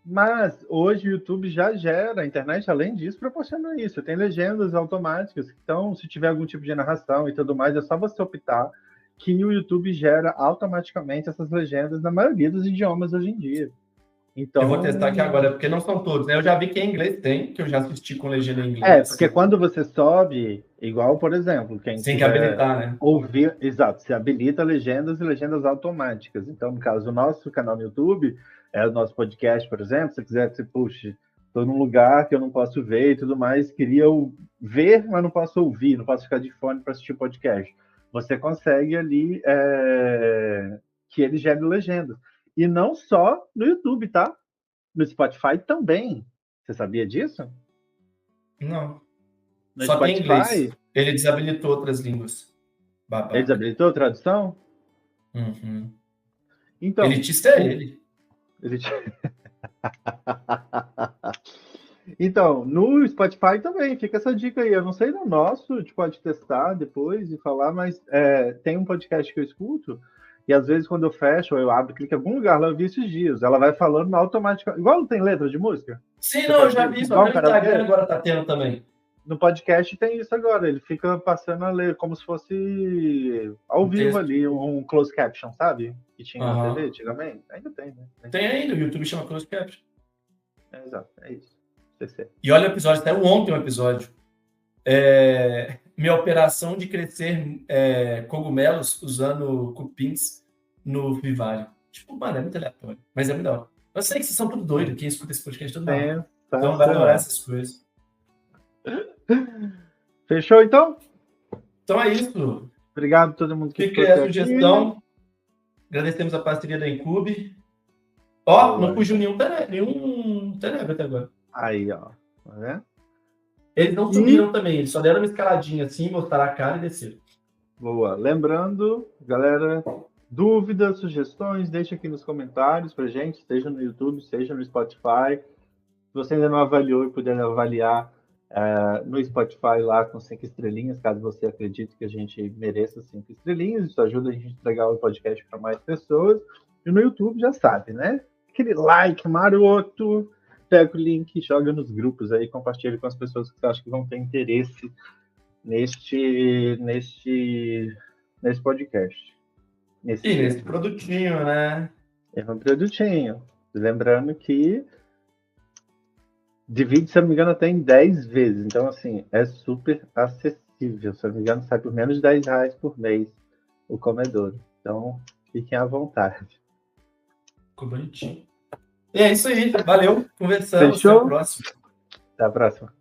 Mas hoje o YouTube já gera, a internet, além disso, proporciona isso. Tem legendas automáticas. Então, se tiver algum tipo de narração e tudo mais, é só você optar que o YouTube gera automaticamente essas legendas na maioria dos idiomas hoje em dia. eu vou testar aqui Então, agora, porque não são todos, né? Eu já vi que em inglês tem, que eu já assisti com legenda em inglês. porque quando você sobe, igual, por exemplo, quem Tem que tiver habilitar, né? ouvir, exato, você habilita legendas e legendas automáticas. Então, no caso, o nosso canal no YouTube, o nosso podcast, por exemplo, se quiser que você puxe, estou num lugar que eu não posso ver e tudo mais, queria ver, mas não posso ouvir, não posso ficar de fone para assistir o podcast. Você consegue ali que ele gere legendas. E não só no YouTube, tá? No Spotify também. Você sabia disso? Não. No Só tem inglês. Spotify, Ele desabilitou outras línguas. ele Babaca. desabilitou a tradução? Uhum. Então, Elitista é ele. ele... Então, no Spotify também, fica essa dica aí. Eu não sei no nosso, a gente pode testar depois e falar, mas tem um podcast que eu escuto, e às vezes quando eu fecho ou eu abro, clico em algum lugar, lá eu vi esses dias, ela vai falando automaticamente. Igual não tem letra de música? Sim, Você não, eu pode já ver, vi isso. igual Até um o Instagram karaokê. agora tá tendo também. No podcast tem isso agora, ele fica passando a ler como se fosse ao Um vivo texto. ali, um closed caption, sabe? Que tinha na TV Aham. antigamente. Ainda tem, né? Tem ainda, o YouTube chama Close Caption. Exato, é isso. CC. E olha o episódio, saiu ontem um episódio. Minha operação de crescer cogumelos usando cupins no Vivário. Tipo, mano, é muito aleatório, mas é muito da hora. Eu sei que vocês são tudo doido, quem escuta esse podcast é tudo maluco. Então vai adorar essas coisas. Fechou, então? Então é isso. Obrigado a todo mundo que Fica aí a sugestão. Agradecemos a parceria da Incube. Ó, não fugiu nenhum Tenebra até agora. Aí, ó. Tá vendo? Eles não subiram também, eles só deram uma escaladinha assim, mostraram a cara e desceram. Boa. Lembrando, galera, dúvidas, sugestões, deixa aqui nos comentários pra gente, seja no YouTube, seja no Spotify. Se você ainda não avaliou e puder avaliar no Spotify lá com 5 estrelinhas, caso você acredite que a gente mereça 5 estrelinhas, isso ajuda a gente a entregar o podcast para mais pessoas. E no YouTube já sabe, né? Aquele like maroto, pega o link, joga nos grupos aí, compartilha com as pessoas que você acha que vão ter interesse nesse podcast. Nesse produtinho, né? É um produtinho. Lembrando que divide, se eu não me engano, até em 10 vezes. Então, assim, é super acessível. Se eu não me engano, sai por menos de R$10 por mês o comedor. Então, fiquem à vontade. Ficou bonitinho. E é isso aí. Valeu. Conversamos. Fechou? Até a próxima. Até a próxima.